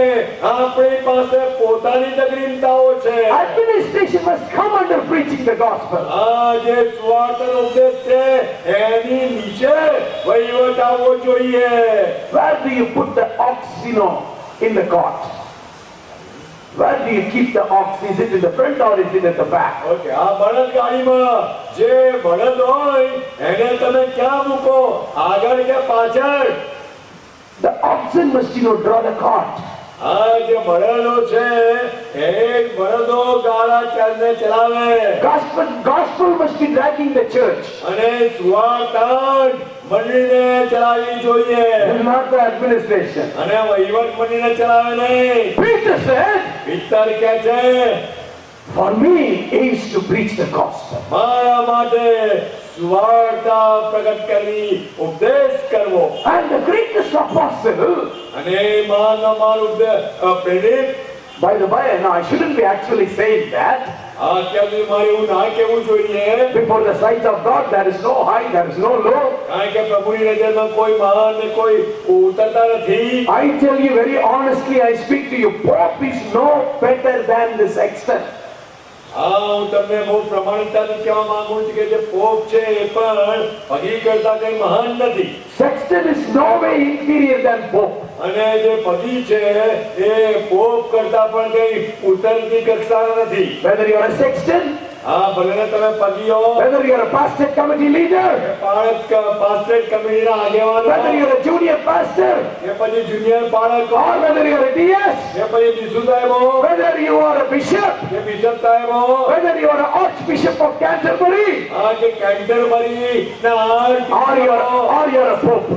આપણી પાસે પોતાની જ અગ્નિતાઓ છે. Administration must come under preaching the gospel. આ જે સુવાર્તાનો ઉપદેશ છે એની નીચે વહીવટ આવવો જોઈએ. Where do you put the ox, in the cart? Where do you keep the ox? Is it in the front or is it at the back? Okay, આ બળદગાડીમાં જે બળદ હોય એને તમે ક્યાં મૂકો? આગળ કે પાછળ? The oxen must, draw the cart. આ જે બળદો છે એ બળદો ગાળા ચાલને ચલાવે Gospel must be dragging the church, અને સુવાર્તા મંડળીને ચલાવવી જોઈએ not the administration. અને વહીવટ મંડળીને ચલાવે નહીં. Peter said, પિત્તર કહે છે for me is to preach the gospel. મારા માટે સુવાર્તા પ્રગટ કરવી, ઉપદેશ કરવો. And the greatest apostle, અને મહાન પ્રેરિત, by the way, now I shouldn't be actually saying that. અત્યારે મારે એવું ના કહેવું જોઈએ, Before the sight of God, there is no high, there is no low. કારણ કે પ્રભુની નજરમાં કોઈ મહાન ને કોઈ ઉતરતા નથી. I tell you very honestly, I speak to you, Pope is no better than the sexton. હું તમને બહુ પ્રમાણિકતાથી કહેવા માંગુ છું કે જે પોપ છે એ પણ પગી કરતા કઈ મહાન નથી. Sexton is no way inferior than Pope. અને જે પગી છે એ પોપ કરતા પણ કઈ ઉતરતી કક્ષાના નથી. Whether you are a sexton, ભલે ને તમે પગીઓ, whether you are a pastor committee leader, પાસ્ટરેટ કમિટીના આગેવાનો, whether you are a junior pastor, કે પછી junior પાળકો, or whether you are a DS, કે પછી બિશુ સાહેબો, whether you are a bishop, કે બિશપ સાહેબો, whether you are an archbishop of Canterbury, કે કેન્ટરબરીના or you are a pope.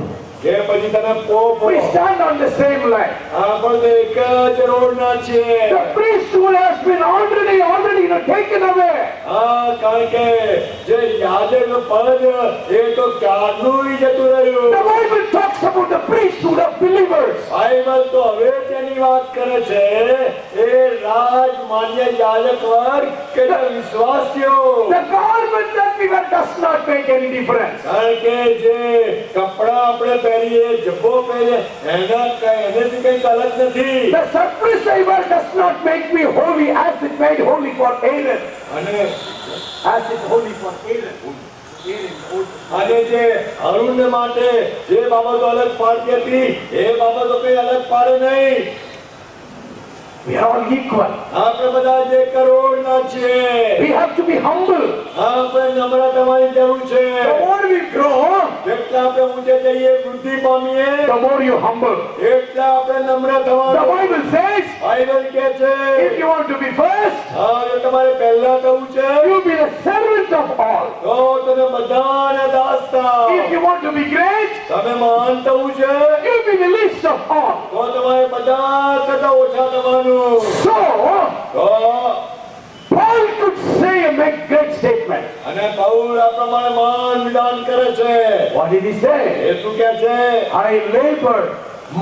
કે પછી તમે pop We stand on the same line. આપણે એક જ રોડના છીએ. The priesthood has been already taken away. કારણ કે જે યાજક પદ એ તો ક્યારનું જતું રહ્યું. The Bible talks about the priesthood of believers. Bible તો હવે તેની વાત કરે છે એ રાજ માન્ય યાજક વર્ગ કે જે વિશ્વાસીઓ. The garment that we wear does not make any difference. કારણ કે જે કપડા આપણે પહેરીએ, જબ્બો પહેરીએ, એનાથી કંઈક અલગ નથી. The surplice I wear does not make me holy as it made holy for Aaron. અને As it holy for Aaron. અને જે અરુણ માટે જે બાબતો અલગ પાડતી હતી એ બાબતો કઈ અલગ પાડે નહીં. We are all equal. આપણે બધા જે કરોડના છીએ. We have to be humble. આપણે નમ્ર થવાની જરૂર છે. The more we grow, જેટલા આપણે ઊંચે જઈએ, વૃદ્ધિ પામીએ, the more you humble. એટલા આપણે નમ્ર The થવાનું. Bible says, બાઇબલ કહે છે if you want to be first, જો તમારે પહેલા થવું છે you be the servant of all. તો તમે બધાને દાસ થાઓ. If you want to be great, તમે મહાન થવું છે you be the least of all. તો તમારે બધા કરતા ઓછા થવાનું. So, તો Paul could say a great statement. અને પૌલ આ પ્રમાણે મહાન વિધાન કરે છે. What did he say? એ શું કહે છે? I labored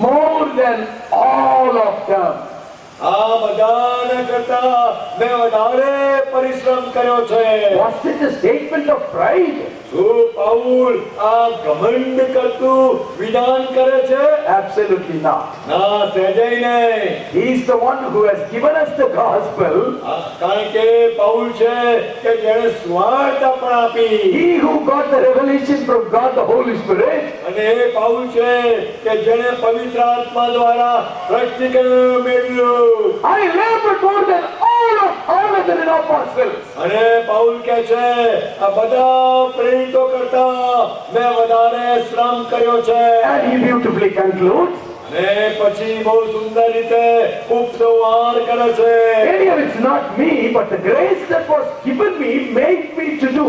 more than all of them. આ બધાને કરતા મેં વધારે પરિશ્રમ કર્યો છે. Was it a statement of pride? શું પૌલ આ ઘમંડ કરતું વિધાન કરે છે? Absolutely not. ના, સહેજે નહીં. He is the one who has given us the gospel. કારણ કે પૌલ છે કે જેણે સ્વાર્થ પણ આપી. He who got the revelation from God the Holy Spirit. અને એ પૌલ છે કે જેણે પવિત્ર આત્મા દ્વારા પ્રષ્ટીકરણ મેળવ્યું. I labored more than all other apostles. અને પૌલ કહે છે આ બધા પ્રેરિતો કરતા મેં વધારે શ્રમ કર્યો છે. And he beautifully concludes. અને પછી બહુ સુંદર રીતે ઉપસંહાર કરે છે. Here it's not me, but the grace that was given me made me to do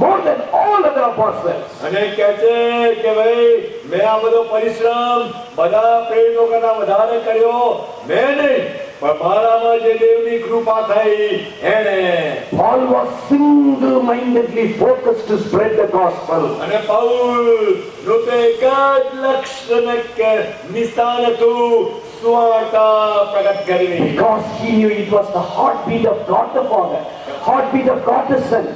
more than all other apostles. અને કહે છે કે ભાઈ મેં આ બધો પરિશ્રમ બધા પ્રેરિતો કરતા વધારે કર્યો મેં નહીં, પણ મારામાં જે દેવની કૃપા થઈ એને. Paul was single-mindedly focused to spread the gospel. અને પૌલ નું તો એક જ લક્ષ્ય ને નિશાન હતું, સુવાર્તા પ્રગટ કરવી. Because he knew it was the heartbeat of God the Father, heartbeat of God the Son,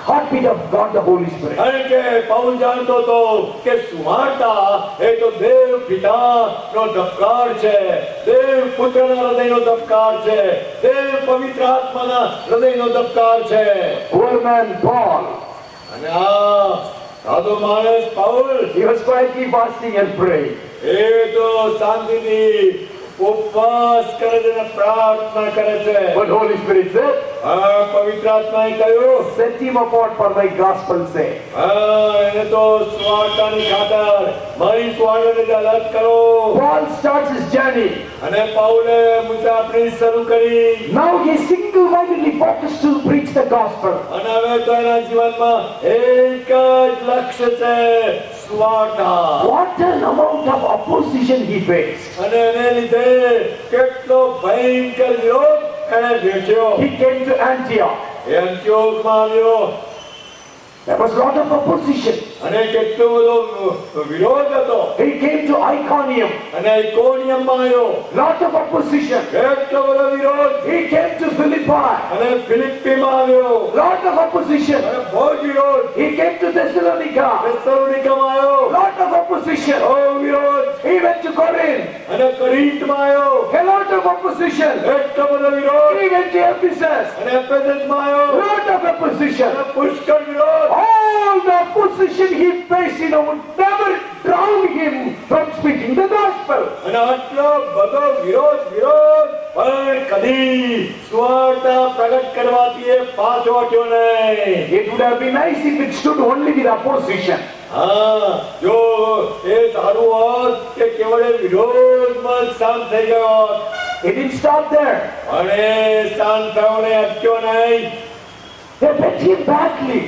heartbeat of God the Holy Spirit. કારણ કે પૌલ જાણતો હતો કે સુવાર્તા એ તો દેવ પિતાનો ધબકાર છે, દેવ પુત્રના હૃદયનો ધબકાર છે, દેવ પવિત્ર આત્માના હૃદયનો ધબકાર છે. Poor man Paul, અને આ સાધુ માણસ Paul he was quietly fasting and praying. એ તો શાંતિથી ઉપવાસ કરે છે અને પ્રાર્થના કરે છે. But Holy Spirit said, પવિત્ર આત્માએ કહ્યું, set him apart for my gospel's sake. એને તો સ્વાર્થની ખાતર મારી સ્વાર્થને અલગ કરો. Paul starts his journey. અને પાઉલે મુસાફરી શરૂ કરી. Now he is single-mindedly focused to preach the gospel. અને હવે તો એના જીવનમાં એક જ લક્ષ્ય છે, સ્વાર્થા. What an amount of opposition he faced. અને એને લીધે કેટલો ભયંકર વિરોધ એને વેઠ્યો. He came to Antioch. એ અંત્યોકમાં આવ્યો There was a lot of opposition. અને કેટલો બધો વિરોધ હતો. He came to Iconium. અને ઇકોનિયમમાં આવ્યો, Lot of opposition. કેટલો બધો વિરોધ. He came to Philippi. અને ફિલિપ્પીમાં આવ્યો, Lot of opposition. અને બહુ જ વિરોધ. He came to Thessalonica. થેસલોનિકામાં આવ્યો, Lot of opposition. બહુ વિરોધ. He went to Corinth. અને કરિન્થમાં આવ્યો, A lot of opposition. એટલો બધો વિરોધ. He went to Ephesus. અને એફેસસમાં આવ્યો, Lot of opposition. અને પુષ્કળ વિરોધ. All the opposition he faced, would never drown him from speaking the gospel. અને આટલો બધો વિરોધ, પણ કદી સ્વાર્થ પ્રગટ કરવાથી એ પાછો હટ્યો નહીં. It would have been nice if it stood only with opposition. જો એ સારું હોત કે કેવળ એ વિરોધમાં જ શાંત થઈ ગયો હોત. It didn't stop there. પણ એ શાંત થવાને અટક્યો નહીં. They beat him badly.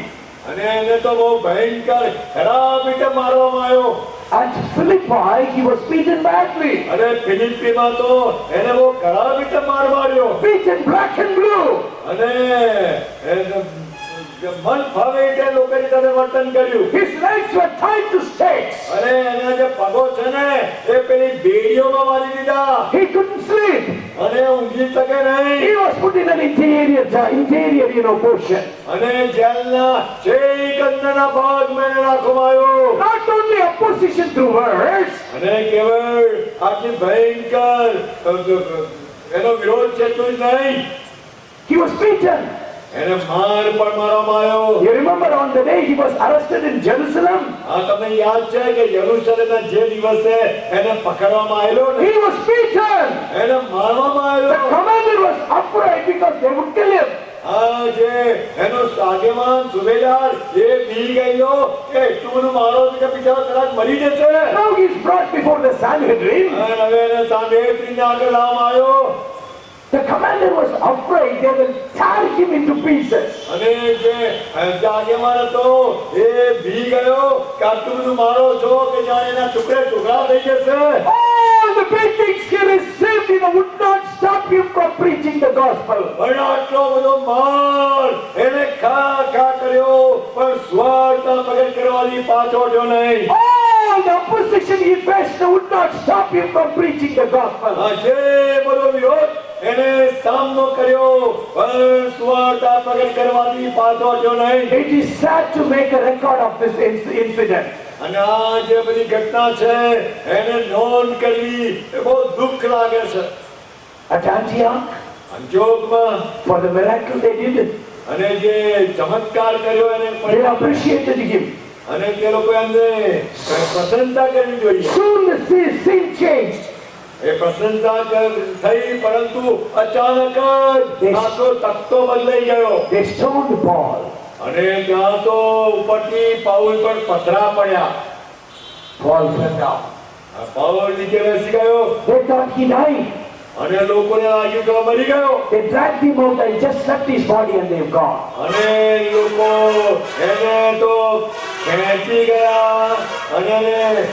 અને એને તો બહુ ભયંકર ખરાબ રીતે મારવામાં આવ્યો. At Philippi, he was beaten badly. અને ફિલિપ્પીમાં તો એને બહુ ખરાબ રીતે માર માર્યો. Beaten black and blue. અને મન ફાવે એટલે લોકોની સાથે વર્તન કર્યું. His legs were tied to stakes. અને એના જે પગો છે ને એ પેલી બેડીઓમાં બાંધી દીધા. He couldn't sleep. અને ઊંઘી શકે નહીં. He was put in an interior portion. અને જેલના છેક અંદરના ભાગમાં એને રાખવામાં આવ્યો. Not only opposition through words, અને કેવળ આટલી ભયંકર એનો વિરોધ છે એટલું જ નહીં, he was beaten. એને માર પણ મારવામાં આવ્યો. You remember on the day he was arrested in Jerusalem? તમને યાદ છે કે યરુશલેમના જે દિવસે એને પકડવામાં આવેલો ને, He was beaten. એને મારવામાં The આવ્યો. commander was afraid because they would kill him. જે એનો આગેવાન સુબેદાર એ બી ગયેલો કે એટલું બધું મારો છે કે બિચારો કદાચ મરી જશે. Now he is brought before the Sanhedrin. અને હવે એને સાંભેત્રીને આગળ લાવવામાં આવ્યો. The commander was afraid they will tear him into pieces. અને જે આગેવાન હતો એ બી ગયો કે આટલું બધું મારો છો કે જાણે એના ટુકડે ટુકડા થઈ જશે. All the beatings he received, would not stop him from preaching the gospel. પણ આટલો બધો માર એને ખા કર્યો પણ સ્વાર્થ પ્રગટ કરવાની પાછો હટ્યો નહીં. All the opposition he faced would not stop him from preaching the gospel. જે બધો વિરોધ એને સામનો કર્યો પણ સ્વાર્થ પ્રગટ કરવાની પાછો હટ્યો નહીં. It is sad to make a record of this incident. અને આ જે બધી ઘટના છે એને નોંધ કરવી એ બહુ દુઃખ લાગે છે. At Antioch, અંત્યોકમાં for the miracle they did, અને જે ચમત્કાર કર્યો એને they appreciated him. અને તે લોકો એમને પ્રશંસા કરવી જોઈએ. Soon the scene changed. એ પ્રશંસા થઈ પરંતુ અચાનક જ આખો તખ્તો બદલાઈ ગયો. They stoned Paul. અને ત્યાં તો ઉપરથી પાઉલ પર પથરા પડ્યા. Paul fell down. પાઉલ નીચે બેસી ગયો. They thought he died. અને લોકોને લાગ્યું કે મરી ગયો. They dragged him out and just left his body and they've gone. અને લોકો એને તો ખેંચી ગયા અને એને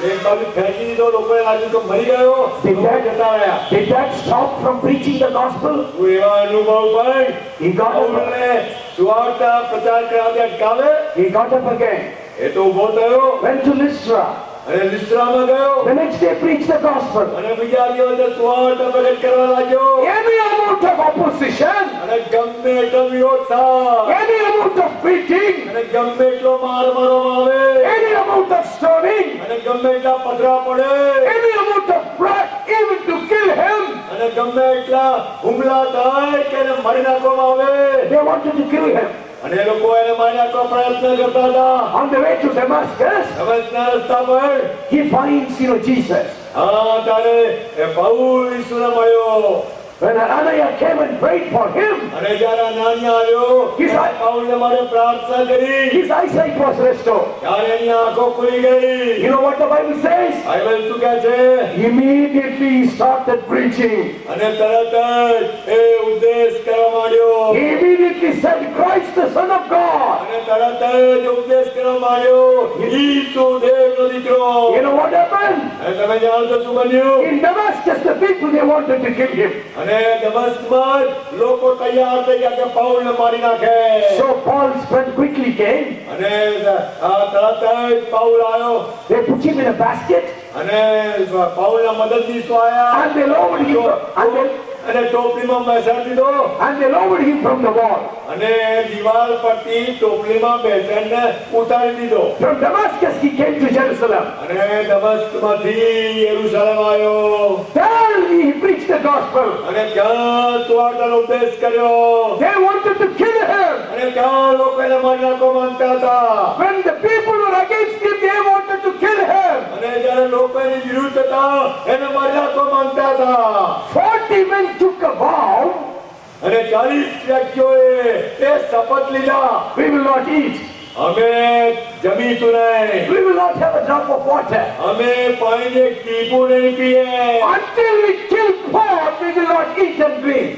એક બાજુ ખેંચી દીધો. લોકોને લાગ્યું કે મરી ગયો. લોકો જતા રહ્યા. Did that stop from preaching the gospel? શું એવા અનુભવ પણ He got up. પાઉલને સુવાર્થ પ્રચાર કરાવતી અટકાવે? He got up again. એ તો ઉભો થયો Went to Lystra. અને લિસ્ત્રામાં ગયો. The next day preached the gospel. અને બીજા દિવસે સુવાર્થ પ્રગટ કરવા લાગ્યો. Any amount of opposition, અને ગમે એટલો વિરોધ થાય, any amount of beating, અને ગમે એટલો માર મારવામાં આવે, any amount of stoning, અને ગમે એટલા પથરા પડે, any amount of blood, even to kill him. અને ગમે એટલા હુમલા થાય કે એને મારી નાખવામાં આવે. They wanted to kill him. અને એ લોકો એને મારી નાખવા પ્રયત્ન કરતા હતા. On the way to Damascus, દમસ્કના રસ્તા પર he finds, Jesus. તારે પાઉલ ઈસુને મળ્યો When Ananias came and prayed for him, અને જ્યારે અનાનિયા આવ્યો પાઉલને માટે પ્રાર્થના કરી his eyesight was restored. ત્યારે એની આંખો ખુલી ગઈ. You know what the Bible says? Bible શું કહે છે? Immediately he started preaching. અને તરત જ એ ઉપદેશ કરવા માંડ્યો. He immediately said, Christ the Son of God. અને તરત જ ઉપદેશ કરવા માંડ્યો. ઈસુ દેવનો દીકરો. You know what happened? અને તમે જાણો છો શું બન્યું? In Damascus, the people, they wanted to kill him. અને દમસ્કમાં લોકો તૈયાર થઈ ગયા કે પાઉલને મારી નાખે. So Paul's friend quickly came. અને તરત જ પાઉલ આવ્યો. They put him in a basket અને પાઉલના મદદનીશો આયા. and they lowered him. અને ટોપલીમાં બેસાડી દીધો. And they lowered him from the wall. અને દિવાલ પરથી ટોપલીમાં બેસાડીને ઉતારી દીધો. From Damascus he came to Jerusalem. અને દમસ્કમાંથી યરુશલેમ આવ્યો. There he preached the gospel. અને ત્યાં સુવાર્તાનો ઉપદેશ કર્યો. They wanted to kill him. અને ત્યાં લોકો એને મારી નાખવા માંગતા હતા. When the people were against him, they wanted to kill him. અને જ્યારે લોકો એની વિરુદ્ધ હતા એને મારી નાખવા માંગતા હતા. 40 men took a vow. અને 40 વ્યક્તિઓએ એ શપથ લીધા. We will not eat. અમે જમીશું નહીં. We will not have a drop of water. અમે પાણીને એક ટીપું નહીં પીએ. Until we kill Paul, we will not eat and drink.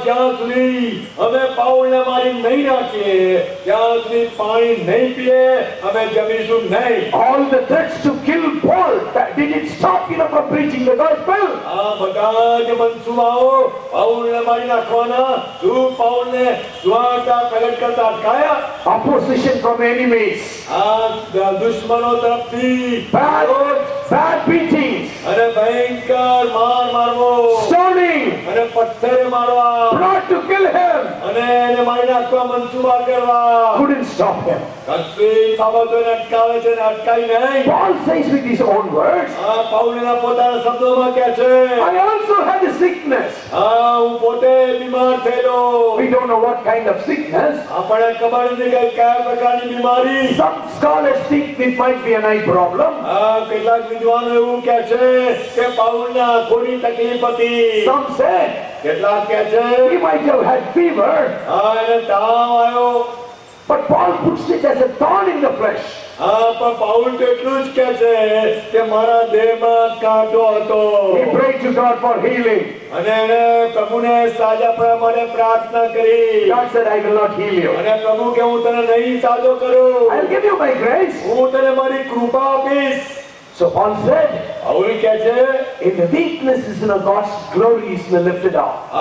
જ્યાં સુધી અમે પાઉલને મારી નહીં નાખીએ ત્યાં સુધી પાણી નહીં પીએ અમે જમીશું નહીં. All the threats to kill Paul, did it stop from preaching the gospel? બધા જ મનસુબાઓ પાઉલને મારી નાખવાના શું પાઉલને સુવાર્તા પ્રગટ કરતા અટકાયા? Opposition from enemies, દુશ્મનો તરફથી bad beatings, અને ભયંકર માર મારવો, stoning, અને પથ્થરે મારવા, plot to kill him, અને એને મારી નાખવા મનસુબા કરવા. couldn't stop him. કશી બાબતોને અટકાવે છે ને અટકાઈ નહીં. Paul says with his own words, પાઉલના પોતાના શબ્દોમાં કહે છે I also had a sickness. હું પોતે બીમાર થયેલો. We don't know what kind of sickness. આપણને ખબર નથી કે કયા પ્રકારની બીમારી. Some scholars think it might be an eye problem. કેટલાક વિદ્વાનો એવું કહે છે કે પાઉલને આંખોની તકલીફ હતી. Some said કેટલાક કહે છે he might have had fever. એને તાવ આવ્યો. But Paul puts it as a thorn in the flesh. પણ પાઉલ તો એટલું જ કહે છે કે મારા દેહમાં કાંટો હતો. He prayed to God for healing. અને એને પ્રભુને સાજા પડવા માટે પ્રાર્થના કરી. God said, I will not heal you. અને પ્રભુ કે હું તને નહીં સાજો કરું. I'll give you my grace. હું તને મારી કૃપા આપીશ. So Paul said, પાઉલ કહે છે in the weaknesses, God's glory is lifted up.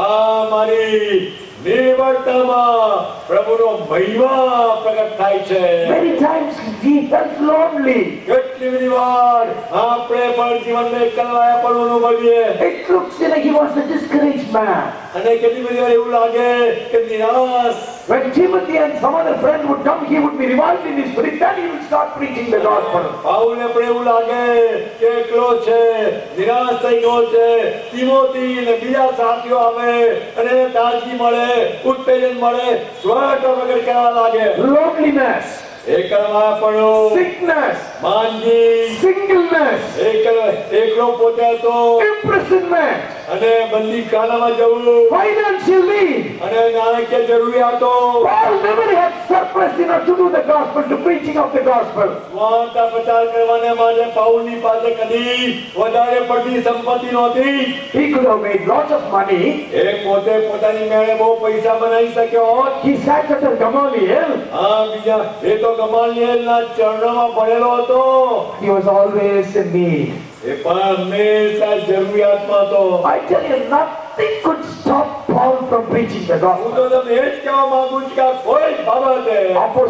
મારી નિર્બળતામાં પ્રભુનો મહિમા પ્રગટ થાય છે. Many times he felt lonely. કેટલી બધી વાર આપણે પણ જીવનમાં એકલવાયાપણું અનુભવીએ. It looks like he was a discouraged man. અને કેટલી બધી વાર એવું લાગે કે નિરાશ. When Timothy and some other friend would come, he would be revived in his spirit. Then he would start preaching the gospel. પાઉલને પણ એવું લાગે કે એકલો છે, નિરાશ થઈ ગયો છે. તિમોથી અને બીજા સાથીઓ આવે અને તાજગી મળે, ઉત્તેજન મળે, સ્વાર્થ પ્રગટ કરવા લાગે. Loneliness, એકલવાયાપણું, sickness, માંદગી, singleness, એકલો પોતે હતો, imprisonment, અને બંદીખાનામાં જવું, financial need. અને નાણાકીય જરૂરિયાતો. Paul never had surplus enough to do the gospel, to preaching of the gospel. સ્વાર્થના પ્રચાર કરવાને માટે પાઉલની પાસે કદી વધારે પડતી સંપત્તિ નહોતી. He could have made lots of money. એ પોતે પોતાની મેળે બહુ પૈસા બનાવી શક્યો હોત. He sat under Gamaliel. બીજા એ તો ગમાલિયેલના ચરણોમાં ભણેલો હતો. He was always in need. એ પણ હંમેશા જરૂરિયાતમાં હતો. I tell you, nothing could stop Paul from preaching the હું gospel. તો તમને એ જ કહેવા માંગુ છું કે આ કોઈ બાબતે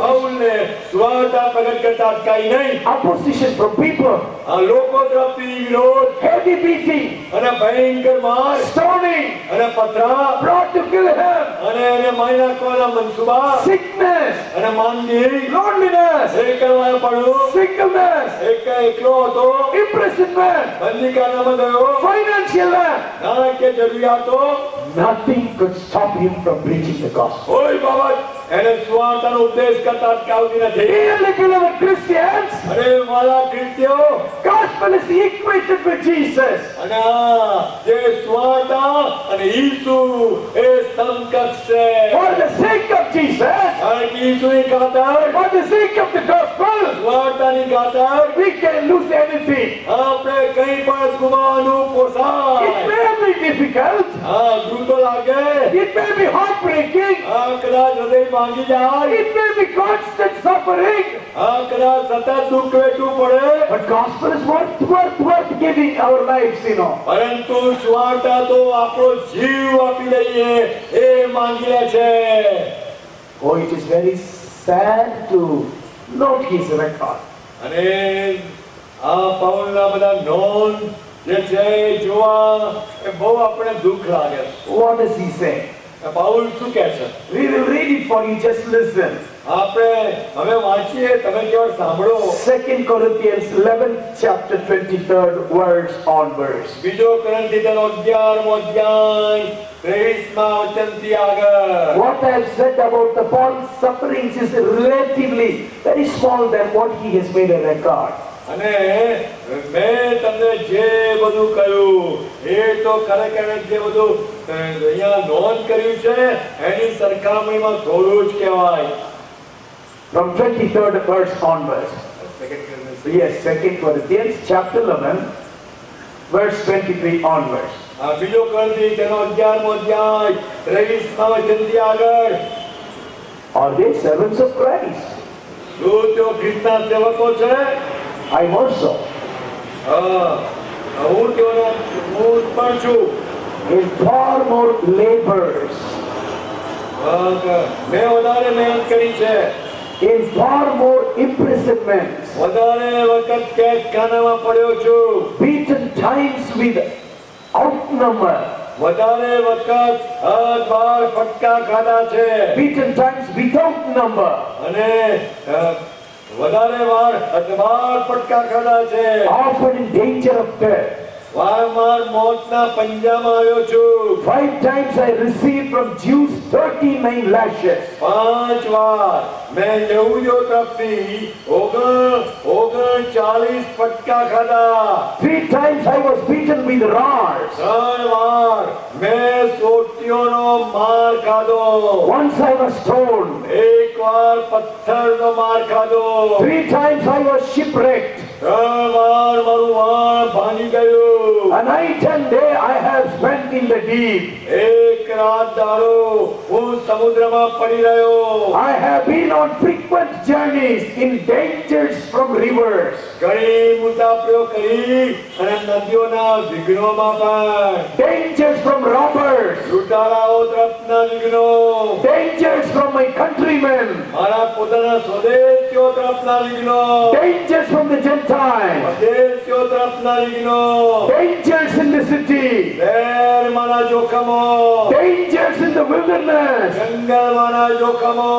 પાઉલને સ્વાર્થતા પ્રગટ કરતા અટકાઈ નહીં. Opposition from people, લોકો તરફથી વિરોધ, heavy beating, અને ભયંકર માર, stoning, અને પથરા, brought to kill him, અને એને મારી નાખવાના મનસુબા, sickness, અને માંદગી, loneliness, એકલવાયાપણું, singleness, એકલો હતો, imprisonment, બંદીખાનામાં ગયો, financial lack. નાણાકીય જરૂરિયાતો. Nothing could stop him from preaching the gospel. કોઈ બાબત એને સુવાર્તાનો ઉપદેશ કરતા અટકાવતી નથી. Dearly beloved Christians, અરે વાલા ક્રિસ્તીઓ, gospel is equated with Jesus. અને આ જે સુવાર્તા અને ઈસુ એ સમકક્ષ છે. For the sake of Jesus, કારણ કે ઈસુની ખાતર, for the sake of the gospel, સુવાર્તાની ખાતર we can lose anything. આપણે કંઈ પણ ગુમાવવાનું It પોસાય. may be difficult, અઘરું તો લાગે, it may be heartbreaking, કદાચ હૃદય ભાંગી જાય, it may be constant suffering, કદાચ સતત દુઃખ વેઠવું પડે, but gospel is worth giving our lives, you know. પરંતુ સુવાર્તા તો આપણો જીવ આપી દઈએ એ માંગી લે છે. Oh, it is very sad to note his record. અને આ પૌલના બધા નોંધ જે છે એ જોવા એ બહુ આપણે દુઃખ લાગે. What does he say? Paul શું કહે છે? We will read it for you, just listen. આપણે હવે વાંચીએ, તમે કેવળ સાંભળો. 2 Corinthians 11th chapter 23rd verse onwards. બીજો કોરિન્થીનો 11મો અધ્યાય 23મા વચનથી આગળ. What I have said about the Paul's sufferings is relatively very small than what he has made a record. અને મેં તમને જે બધું કહ્યું એ તો ખરેખર જે બધું અહીંયા નોંધ કર્યું છે એની સરખામણીમાં થોડું જ કહેવાય. From 23rd verse onwards. Yes, 2 Corinthians chapter 11 verse 23 onwards. બીજો કોરિન્થી તેનો 11મો અધ્યાય 23મા વચનથી આગળ. Are they servants of Christ? શું તેઓ ખ્રિસ્તના સેવકો છે? I am also. હું તેઓના હું પણ છું. In far more labors, મેં વધારે મહેનત કરી છે, in far more imprisonments, વધારે વખત કેદખાનામાં પડ્યો છું, beaten times with outnumber, વધારે વખત 12 ફટકા ખાધા છે, beaten times without number, અને વધારે વાર 12 ફટકા ખાધા છે, often in danger of death. વારંવાર મોતના પંજામાં આવ્યો છું. 5 times I received from Jews 39 lashes. 5 વાર મેં યહૂદીઓ તરફથી 39 ફટકા ખાધા. 3 times I was beaten with rods. 3 વાર મેં સોટીઓનો માર ખાધો. Once I was stoned. એક વાર પથ્થરનો માર ખાધો. 3 times I was shipwrecked. 3 વાર મારું વાણ ભાંગી ગયું. A night and day I have spent in the deep. એક રાત દાડો હું સમુદ્રમાં પડી રહ્યો. I have been on frequent journeys in dangers from rivers. ઘણી મુસાફરીઓ કરી અને નદીઓના વિઘ્નોમાં પણ. Dangers from robbers. લૂંટારાઓ તરફના વિઘ્નો. Dangers from my countrymen. મારા પોતાના સ્વદેશીઓ તરફના વિઘ્નો. Dangers from the Gentiles. પરદેશીઓ તરફના વિઘ્નો. Dangers in the city. શહેરમાંના જોખમો. Dangers in the wilderness. જંગલમાંના જોખમો.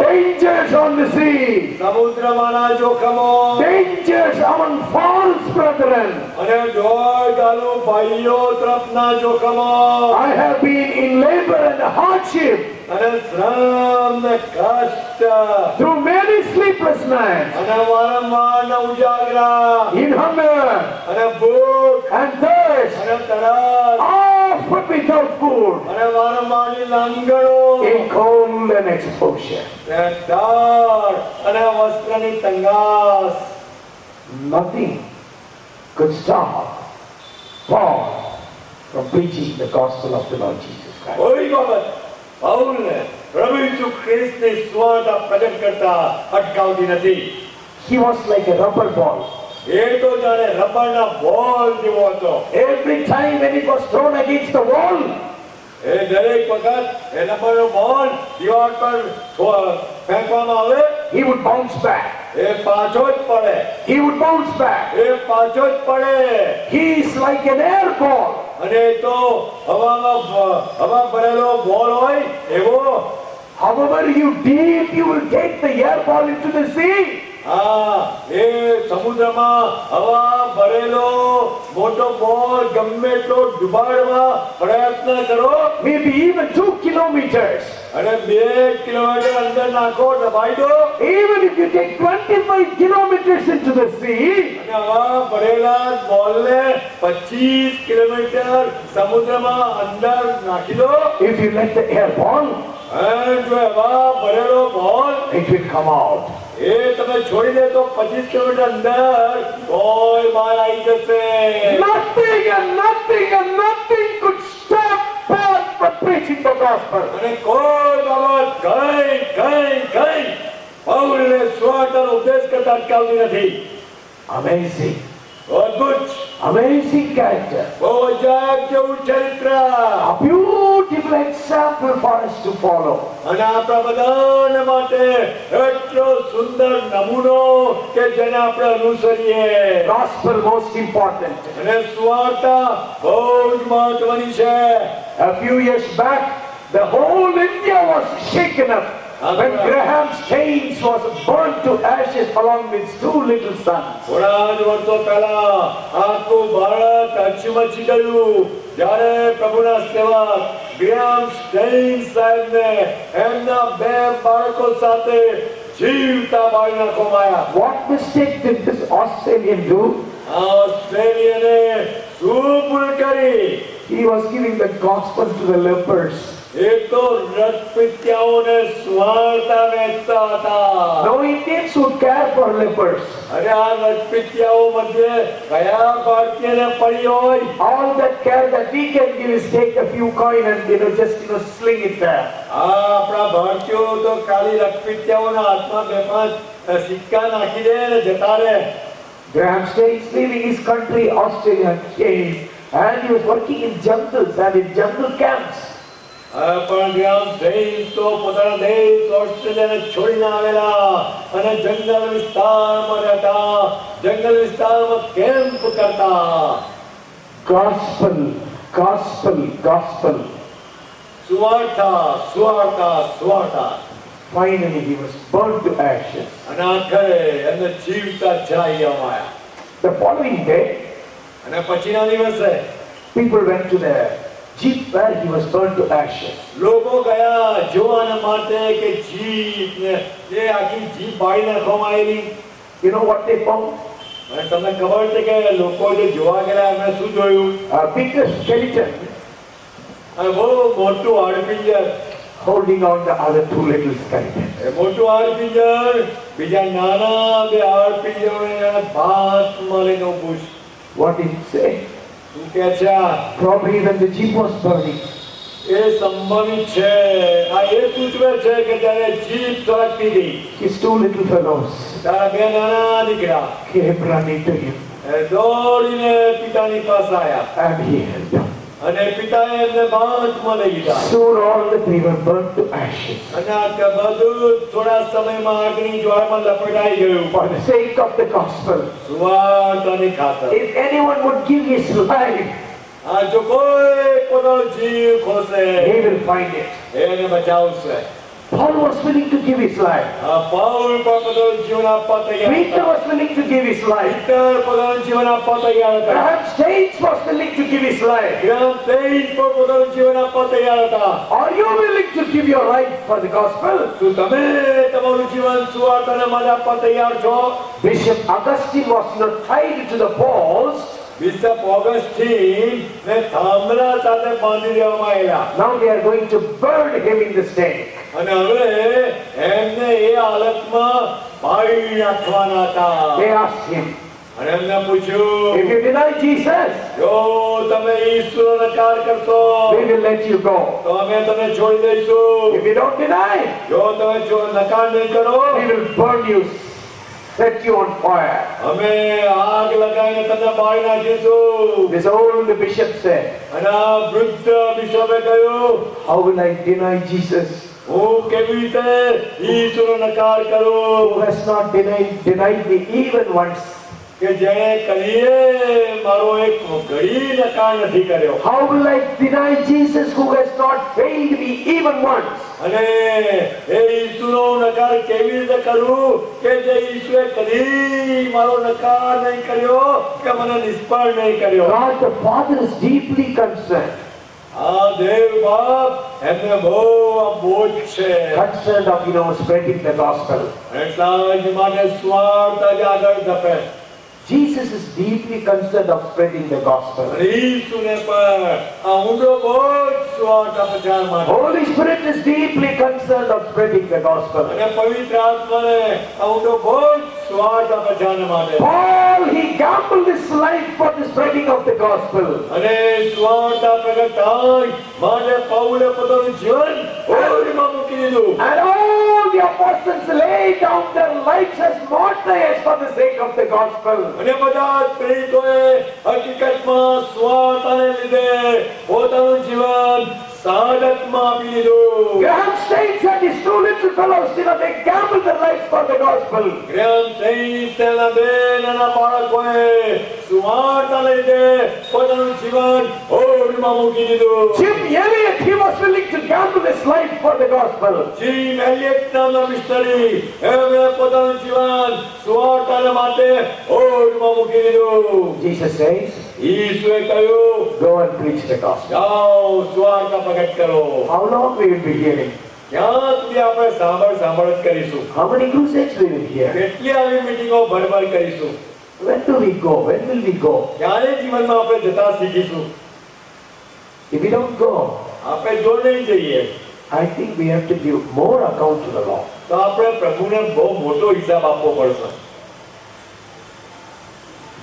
Dangers on the sea. સમુદ્રમાંના જોખમો. Dangers among false brethren. અને દોડાલુ ભાઈઓ તરફના જોખમો. I have been in labor and hardship. અને શ્રમ ને કષ્ટ. Through many sleepless nights. અને વારંવારના ઉજાગરા. In hunger અને ભૂખ. and thirst. અને તરસ. Often without food. અને વારંવારની લાંગણો. In cold and exposure. અને ડાળ અને વસ્ત્રની તંગાસ. Nothing could stop Paul from preaching the gospel of the Lord Jesus Christ. કોઈ બાબત પાઉલને પ્રભુ ઈસુ ખ્રિસ્તની સુવાર્તા પ્રગટ કરતા અટકાવતી નથી. He was like a rubber ball. એ તો જાણે રબરના બોલ જેવો હતો. Every time when it was thrown against the wall, એ દરેક વખત એ રબરનો બોલ દીવાલ પર ફેંકવામાં આવે, he would bounce back. એ પાછો જ પડે. He would bounce back. એ પાછો જ પડે. He is like an air ball. અને એ તો હવા ભરેલો બોલ હોય એવો. However you deep, you will take the air ball into the sea. એ સમુદ્રમાં હવા ભરેલો મોટો બોટ ગમે એટલો ડુબાડવા પ્રયત્ન કરો maybe even 2 kilometers. અને 2 કિલોમીટર અંદર નાખો દબાઈ દો Even if you take 25 kilometers into the sea, અને હવા ભરેલા બોલને 25 કિલોમીટર સમુદ્રમાં અંદર નાખી દો if you let the air fall, અને જો હવા ભરેલો બોલ it will come out. એ તમે છોડી દે તો 25 કિલોમીટર અંદર કોઈ બહાર આવી જશે Nothing and nothing could stop Paul from preaching the gospel. અને કોઈ બાબત કઈ પૌલને સ્વાર્થનો ઉપદેશ કરતા અટકાવતી નથી Amazing. અદ્ભુત Amazing character. બહુ અજાબ જેવું ચરિત્ર A beautiful example for us to follow. અને આપણા બધાને માટે એટલો સુંદર નમૂનો કે જેને આપણે અનુસરીએ Gospel most important. અને સુવાર્તા બહુ જ મહત્વની છે A few years back, the whole India was shaken up when Graham Staines was burnt to ashes along with his 2 little sons. થોડા જ વર્ષો પહેલા આખું ભારત હચમચી ગયું જ્યારે પ્રભુના સેવક ગ્રેહામ સ્ટેઇન્સ સાહેબને એમના 2 બાળકો સાથે જીવતા બાળી નાખવામાં આવ્યા What mistake did this Australian do? આ ઓસ્ટ્રેલિયને શું ભૂલ કરી He was giving the gospel to the lepers. એ તો રક્તપિત્યાઓને સુવાર્તા વહેંચતા હતા No Indians would care for lepers. અરે આ રક્તપિત્યાઓ મધ્ય કયા ભારતીયને પડી હોય All that care that we can give is take a few coin and just sling it there. આ આપણા ભારતીયો તો ખાલી રક્તપિત્યાઓના હાથમાં 2-5 સિક્કા નાખી દે ને જતા રહે Graham Staines leaving his country, Australia, came and he was working in jungles and in jungle camps. પણ ગ્રામ સ્ટેઇન્સ તો પોતાના દેશ ઓસ્ટ્રેલિયાને છોડીને આવેલા અને જંગલ વિસ્તારમાં રહેતા જંગલ વિસ્તારમાં કેમ્પ કરતા Gospel, gospel, gospel. સુવાર્તા સુવાર્તા સુવાર્તા Finally, he was burned to ashes. અને આખરે એમને જીવતા જલાઈ દેવામાં આવ્યા The following day, અને પછીના દિવસે people went to the jeep where he was burned to ashes. લોકો ગયા જોવાના માટે કે જીપ ને જે આખી જીપ બાળી નાખવામાં આવેલી You know what they found? અને તમને ખબર છે કે લોકો જે જોવા ગયા એમણે શું જોયું A bigger skeleton અને બહુ મોટું હાડપિંજર holding on the other 2 little skeletons. એ મોટું હાડપિંજર બીજા નાના 2 હાડપિંજરોને ભાતમાં લઈને ઊભું છે What did it say? શું કહે છે આ? Probably when the jeep was burning, એ સંભવિત છે આ એ સૂચવે છે કે જ્યારે જીપ સળગતી હતી his 2 little fellows તારા 2 નાના દીકરા came running to him દોડીને પિતાની પાસે આવ્યા and he held them. અને પિતાએ એમને બાથમાં લઈ લીધા Soon all the 3 were burnt to ashes. અને આ બધું થોડા સમયમાં આગની જ્વાળામાં લપેટાઈ ગયું For the sake of the gospel, સુવાર્તાની ખાતર if anyone would give his life, આ જો કોઈ પોતાનો જીવ ખોસે he will find it. એને બચાવશે Paul was willing to give his life. આ પાઉલ પણ પોતાનું જીવન આપવા તૈયાર Peter હતા was willing to give his life. Peter પોતાનું જીવન આપવા તૈયાર હતા Graham Staines was willing to give his life. ગ્રામ સ્ટેઇન્સ પણ પોતાનું જીવન આપવા તૈયાર હતા Are you willing to give your life for the gospel? શું તમે તમારું જીવન સુવાર્તાને માટે આપવા તૈયાર છો Bishop Augustine was tied to the post. Bishop Augustine ને થાંભલા સાથે બાંધી દેવામાં આવેલા Now they are going to burn him in the stake. અને હવે એમને એ હાલતમાં બાળી નાખવાના હતા They asked him, અને એમને પૂછ્યું if you deny Jesus, જો તમે ઈશ્વરનો નકાર કરશો we will let you go. તો અમે તમને છોડી દઈશું If you don't deny, જો તમે નકાર નહીં કરો we will burn you, set you on fire. અમે આગ લગાવીને તમને બાળી નાખીશું This old bishop said, અને આ વૃદ્ધ બિશપે કહ્યું how will I deny Jesus હું કેવી રીતે ઈશ્વરનો નકાર કરું who has not denied me even once? કે જેણે કલીએ મારો એક ઘડી નકાર નથી કર્યો. How will I deny Jesus who has not failed me even once? અને એ ઈસુનો નકાર કેવી રીતે કરું કે જે ઈસુએ કદી મારો નકાર નહીં કર્યો કે મને નિષ્ફળ નહીં કર્યો. God the Father is deeply concerned. આ દેવ બાપ એમને બહુ આ બોજ છે. Concerned of, spreading the gospel. એટલા જ માટે સ્વાર્થ જ આગળ ધપે. Jesus is deeply concerned of spreading the gospel. અને ઈસુને પણ આ ઊંડો બોજ સ્વાર્થ અપચાર માટે. Holy Spirit is deeply concerned of spreading the gospel. અને પવિત્ર આત્માને આ ઊંડો બોજ સ્વાર્થ અપચાર માટે. Paul, he gambled his life for the spreading of the gospel. અને સ્વાર્થ પ્રગટ થાય માટે પૌલે પોતાનું જીવન હોળીમાં મૂકી દીધું. And all the apostles laid down their lives as martyrs for the sake of the gospel. અને બધા પ્રેરિતોએ હકીકતમાં સ્વાર્થને લીધે પોતાનું જીવન સાધકમાં આપી દીધું. Graham States and his two little fellows, they gambled their lives for the gospel. Graham Staines તેના બે નાના બાળકોએ સ્વાર્થને લીધે પોતાનું જીવન હોળીમાં મૂકી દીધું. Jim Elliot, he was willing to gamble his life for the gospel. Gym Eliot નામના મિસ્ટરી એમણે પોતાનું જીવન સ્વાર્થને માટે હોળીમાં મૂકી દીધું. Jesus says, ઈસુએ કહ્યું, go and preach the gospel. જાઓ સ્વાર્થ પ્રગટ કરો. How long we will be hearing? ક્યાં સુધી આપણે સાંભળ જ કરીશું? How many crusades we will hear? કેટલી આવી મીટિંગો ભરભર કરીશું? When do we go? When will we go? ક્યારે જીવનમાં આપણે જતા શીખીશું? If we don't go, આપણે જો નહીં જઈએ I think we have to give more account to the Lord. તો આપણે પ્રભુને બહુ મોટો હિસાબ આપવો પડશે.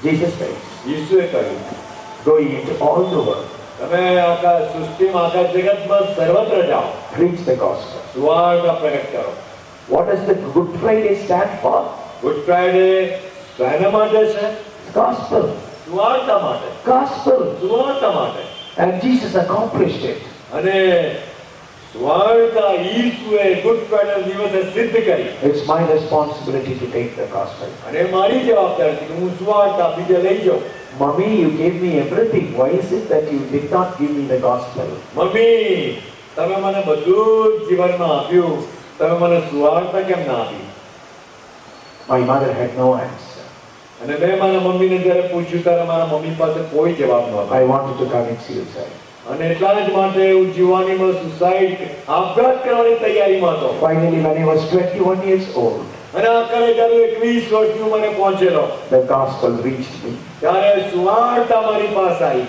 Jesus says, ઈસુએ કહ્યું, go ye into all the world, તમે આખા સૃષ્ટિમાં આખા જગતમાં સર્વત્ર જાઓ, preach the gospel. સુવાર્તા પ્રગટ કરો. What does the Good Friday stand for? Good Friday શાના માટે છે? Gospel. સુવાર્તા માટે. Gospel. સુવાર્તા માટે. And Jesus accomplished it. અને સુવાર્તા ઈસુએ ગુડ ફ્રાઈડે દિવસે સિદ્ધ કરી. It's my responsibility to take the gospel. અને મારી જવાબદારી છે કે હું સુવાર્તા બીજે લઈ જાઉં. Mommy, you gave me everything. Why is it that you did not give me the gospel? Mummy, તમે મને બધું જ જીવનમાં આપ્યું, તમે મને સુવાર્તા કેમ ના આપી? My mother had no answer. અને મેં મારા મમ્મીને જ્યારે પૂછ્યું ત્યારે મારા મમ્મી પાસે કોઈ જવાબ ન હતો. I wanted to commit suicide. અને એટલા જ માટે હું જીવનમાં સુસાઇડ આપઘાત કરવાની તૈયારીમાં હતો. Finally, when I was 21 years old, અને આખરે જ્યારે 21 વર્ષની ઉંમરે પહોંચેલો the gospel reached me. ત્યારે સુવાર્તા મારી પાસે આવી.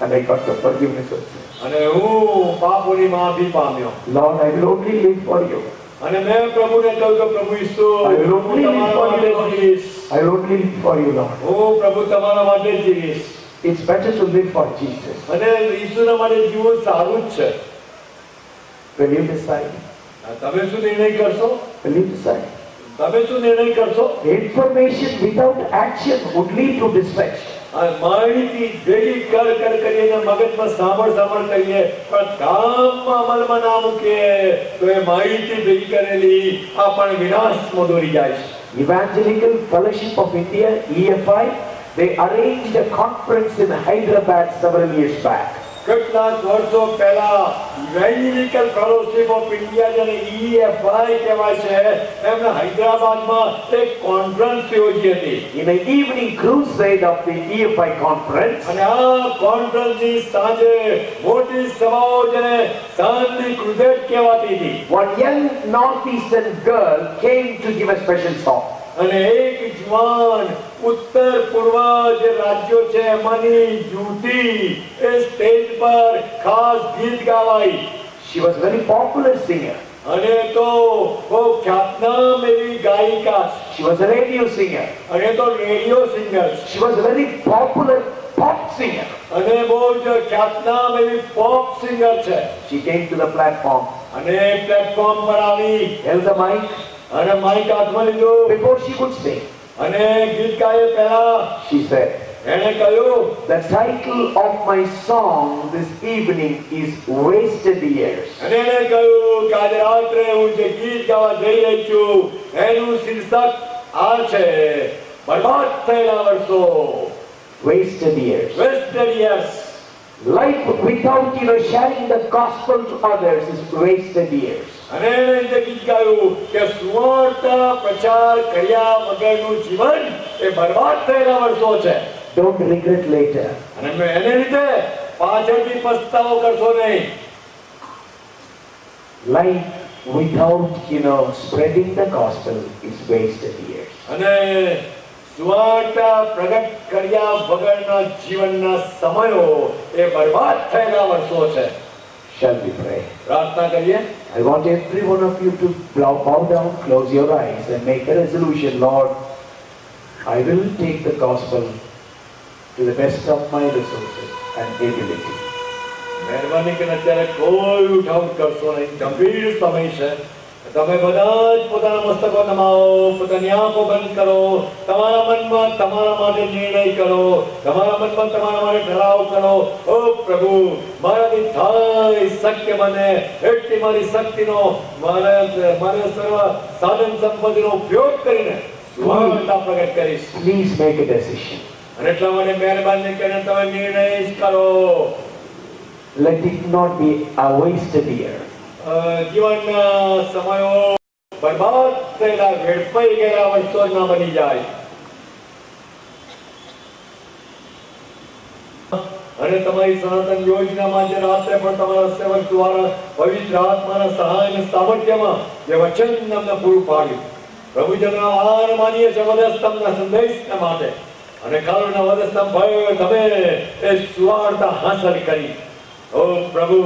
And I got the forgiveness of sin. અને હું પાપોની માફી પામ્યો. Lord, I will only live for you. અને મેં પ્રભુને કહ્યું કે પ્રભુ ઈસુ, I will હું only live તમારા for માટે you, Lord. જીવીશ. I will only live for you, Lord. હું પ્રભુ તમારા માટે જ જીવીશ. It's better to live for Jesus. અને ઈસુના માટે જીવવું સારું જ છે. Will you decide? તમે શું નિર્ણય કરશો? Will you decide? તમે શું નિર્ણય કરશો? Information without action would lead to distraction. આ માહિતી ભેગી કરીને મગજમાં સાંભળ કરીએ પણ કામમાં અમલમાં ના મૂકીએ તો એ માહિતી ભેગી કરેલી આપણને વિનાશમાં દોરી જાય છે. Evangelical Fellowship of India, EFI, they arranged a conference in Hyderabad several years back. કેટલાક વર્ષો પહેલા ઇવેન્જેલિકલ ફેલોશિપ ઓફ ઇન્ડિયા જેને EFI કહેવાય છે એમણે હૈદરાબાદમાં એક કોન્ફરન્સ યોજી હતી. In an evening crusade of the EFI conference, અને આ કોન્ફરન્સની સાંજે મોટી સભાઓ જેને સાંજની ક્રુસેડ કહેવાતી હતી. one young northeastern girl came to give a special talk. અને એક જવાન ઉત્તર પૂર્વ જે રાજ્યો છે એમાંની યુવતી એ સ્ટેજ પર ખાસ ગીત ગાવાઈ. She was a very popular singer. અને તો બહુ ખ્યાતનામ એવી ગાયિકા. She was a radio singer. અને તો radio singer. She was a very popular pop singer. અને બહુ જ ખ્યાતનામ એવી પોપ સિંગર છે. She came to the platform, અને પ્લેટફોર્મ પર આવી, held the mic. અને માઇક હાથમાં લીધું. Before she could sing, અને ગીત ગાય પહેલા she said, એણે કહ્યું, the title of my song this evening is Wasted Years. અને એણે કહ્યું કે આજે રાત્રે હું જે ગીત ગાવા જઈ રહી છું એનું શીર્ષક આ છે, બરબાદ થયેલા વર્ષો, wasted years. wasted years. Life without, sharing the gospel to others is wasted years. અને એણે જે ગીત ગાયું કે સુવાર્તા પ્રચાર કર્યા વગરનું જીવન એ બરબાદ થયેલા વર્ષો છે. Don't regret later. અને એને લીધે પાછળથી પસ્તાવો કરશો નહીં. Life without, spreading the gospel is wasted years. અને સુવાર્તા પ્રગટ કર્યા વગરના જીવનના સમયો એ બરબાદ થયેલા વર્ષો છે. Shall we pray? પ્રાર્થના કરીએ. I want every one of you to bow down, close your eyes and make a resolution. Lord, I will take the gospel to the best of my resources and ability. મહેરબાની કરીને અત્યારે કોઈ ઉઠાવ કરશો નહીં. ગંભીર સમય છે. તમે બધા જ પોતાના મસ્તકો નમાવો, પોતાની આંખો બંધ કરો, તમારા મનમાં તમારા માટે નિર્ણય કરો, તમારા મનમાં તમારા માટે ઠરાવ કરો. ઓ પ્રભુ, મારાથી થાય શક્ય બને એટલી મારી શક્તિનો મારે સર્વ સાધન સંપત્તિનો ઉપયોગ કરીને સુવાર્તા પ્રગટ કરીશ. Please make a decision. અને એટલા માટે મહેરબાની કરીને તમે નિર્ણય જ કરો. Let it not be a wasted year. જીવનના સમયો બરબાદ થયેલા વેડફાઈ ગયેલા વર્ષો ના બની જાય. અને તમારી સનાતન યોજનામાં જે રાત્રે પણ તમારા સેવક દ્વારા પવિત્ર આત્માના સહાય અને સામર્થ્યમાં જે વચન અમને પૂરું પાડ્યું. પ્રભુજનના આભાર માનીએ છીએ વધસ્તંભના સંદેશના માટે. અને કાળના વધસ્તંભ ભય તમે એ સુવાર્તા હાંસલ કરી. ઓ પ્રભુ,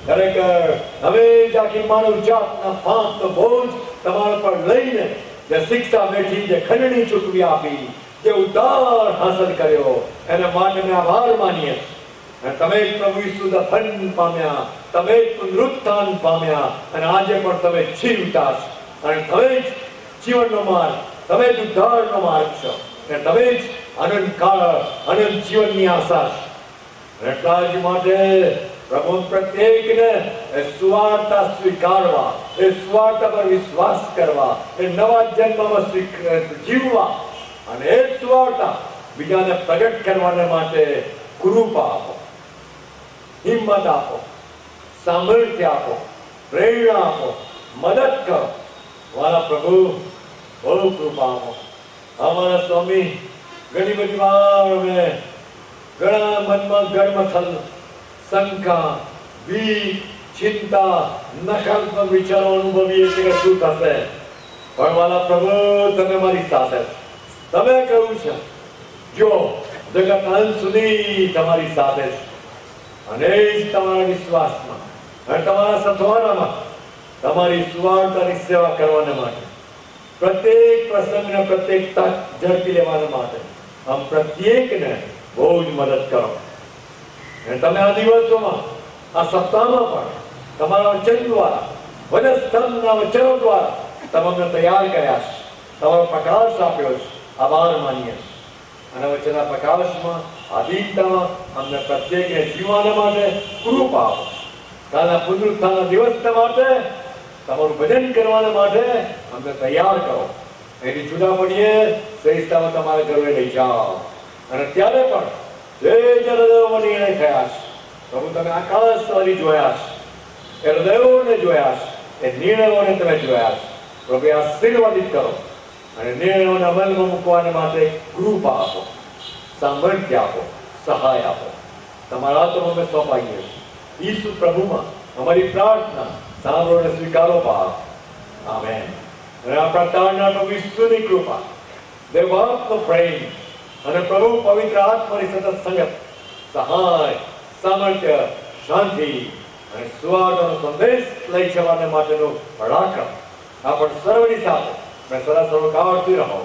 ખરેખર હવે જાકી માનવ જાતના પાપનો બોજ તમારા પર લઈને જે શિક્ષા બેઠી, જે ખંડણી ચૂકવી આપી, જે ઉદ્ધાર હાંસલ કર્યો, એના માટે અમે આભાર માનીએ. અને તમે જ પ્રભુ ઈસુ દફન પામ્યા, તમે જ પુનરુત્થાન પામ્યા, અને આજે પણ તમે જીવતા છો. અને તમે જ જીવનનો માર્ગ, તમે જ ઉદ્ધારનો માર્ગ છો, અને તમે જ અનંત કાળ અનંત જીવનની આશા છો. એટલા જ માટે પ્રભુ પ્રત્યેકને એ સુવાર્તા સ્વીકારવા, એ સુવાર્તા પર વિશ્વાસ કરવા, એ નવા જન્મમાં જીવવા અને એ સુવાર્તા બીજાને પ્રગટ કરવાને માટે કૃપા આપો, હિંમત આપો, સામર્થ્ય આપો, પ્રેરણા આપો, મદદ કરો. મારા પ્રભુ બહુ કૃપા આપો. અમારા સ્વામી ઘણી બધી વાર અમે ઘણા મનમાં ગડમથલ, શંકા, ભીખ, ચિંતા, નકારાત્મક વિચારો અનુભવીએ છીએ કે શું થશે. પણ મારા પ્રભુ, તમે મારી સાથે છો. તમે કહ્યું છે જો જગત અંત સુધી તમારી સાથે છે. અને જ તમારા વિશ્વાસમાં અને તમારા સથવારામાં તમારી સુવાર્તાની સેવા કરવાને માટે, પ્રત્યેક પ્રસંગને પ્રત્યેક તક ઝડપી લેવાને માટે આમ પ્રત્યેકને બહુ જ મદદ કરો. અને તમે આ દિવસોમાં, આ સપ્તાહમાં પણ તમારા વચન દ્વારા, વધસ્તંભના વચનો દ્વારા તમે અમને તૈયાર કર્યા છે, તમારો પ્રકાશ આપ્યો છે. આભાર માનીએ છીએ. અને વચનના પ્રકાશમાં, આધીનતામાં અમને પ્રત્યેકને જીવવાના માટે કૃપા આપો. કાલના પુનરુત્થાનના દિવસના માટે, તમારું ભજન કરવાના માટે અમને તૈયાર કરો. એની જુદા પડીએ શ્રેષ્ઠતામાં તમારા ઘરે લઈ જાઓ. અને ત્યારે પણ જે હૃદયોમાં નિર્ણય થયા છે, પ્રભુ તમે આકાશવાળી જોયા છે, એ હૃદયોને જોયા છે, એ નિર્ણયોને તમે જોયા છે. પ્રભુ આશીર્વાદિત કરો અને નિર્ણયોને અમલમાં મૂકવાને માટે કૃપા આપો, સામર્થ્ય આપો, સહાય આપો. તમારા હાથમાં અમે સોંપાઈએ છીએ. ઈસુ પ્રભુમાં અમારી પ્રાર્થના સાંભળો અને સ્વીકારો બાપ. આમેન. અને આપણા તારનાર પ્રભુ ઈસુની કૃપા, દેવબાપનો પ્રેમ અને પ્રભુ પવિત્ર આત્માની સતત સંગત, સહાય, સામર્થ્ય, શાંતિ અને સુવાર્તાનો સંદેશ લઈ જવાને માટેનો પરાક્રમ આપણ સર્વની સાથે મેં સદા સર્વકાળથી રહો.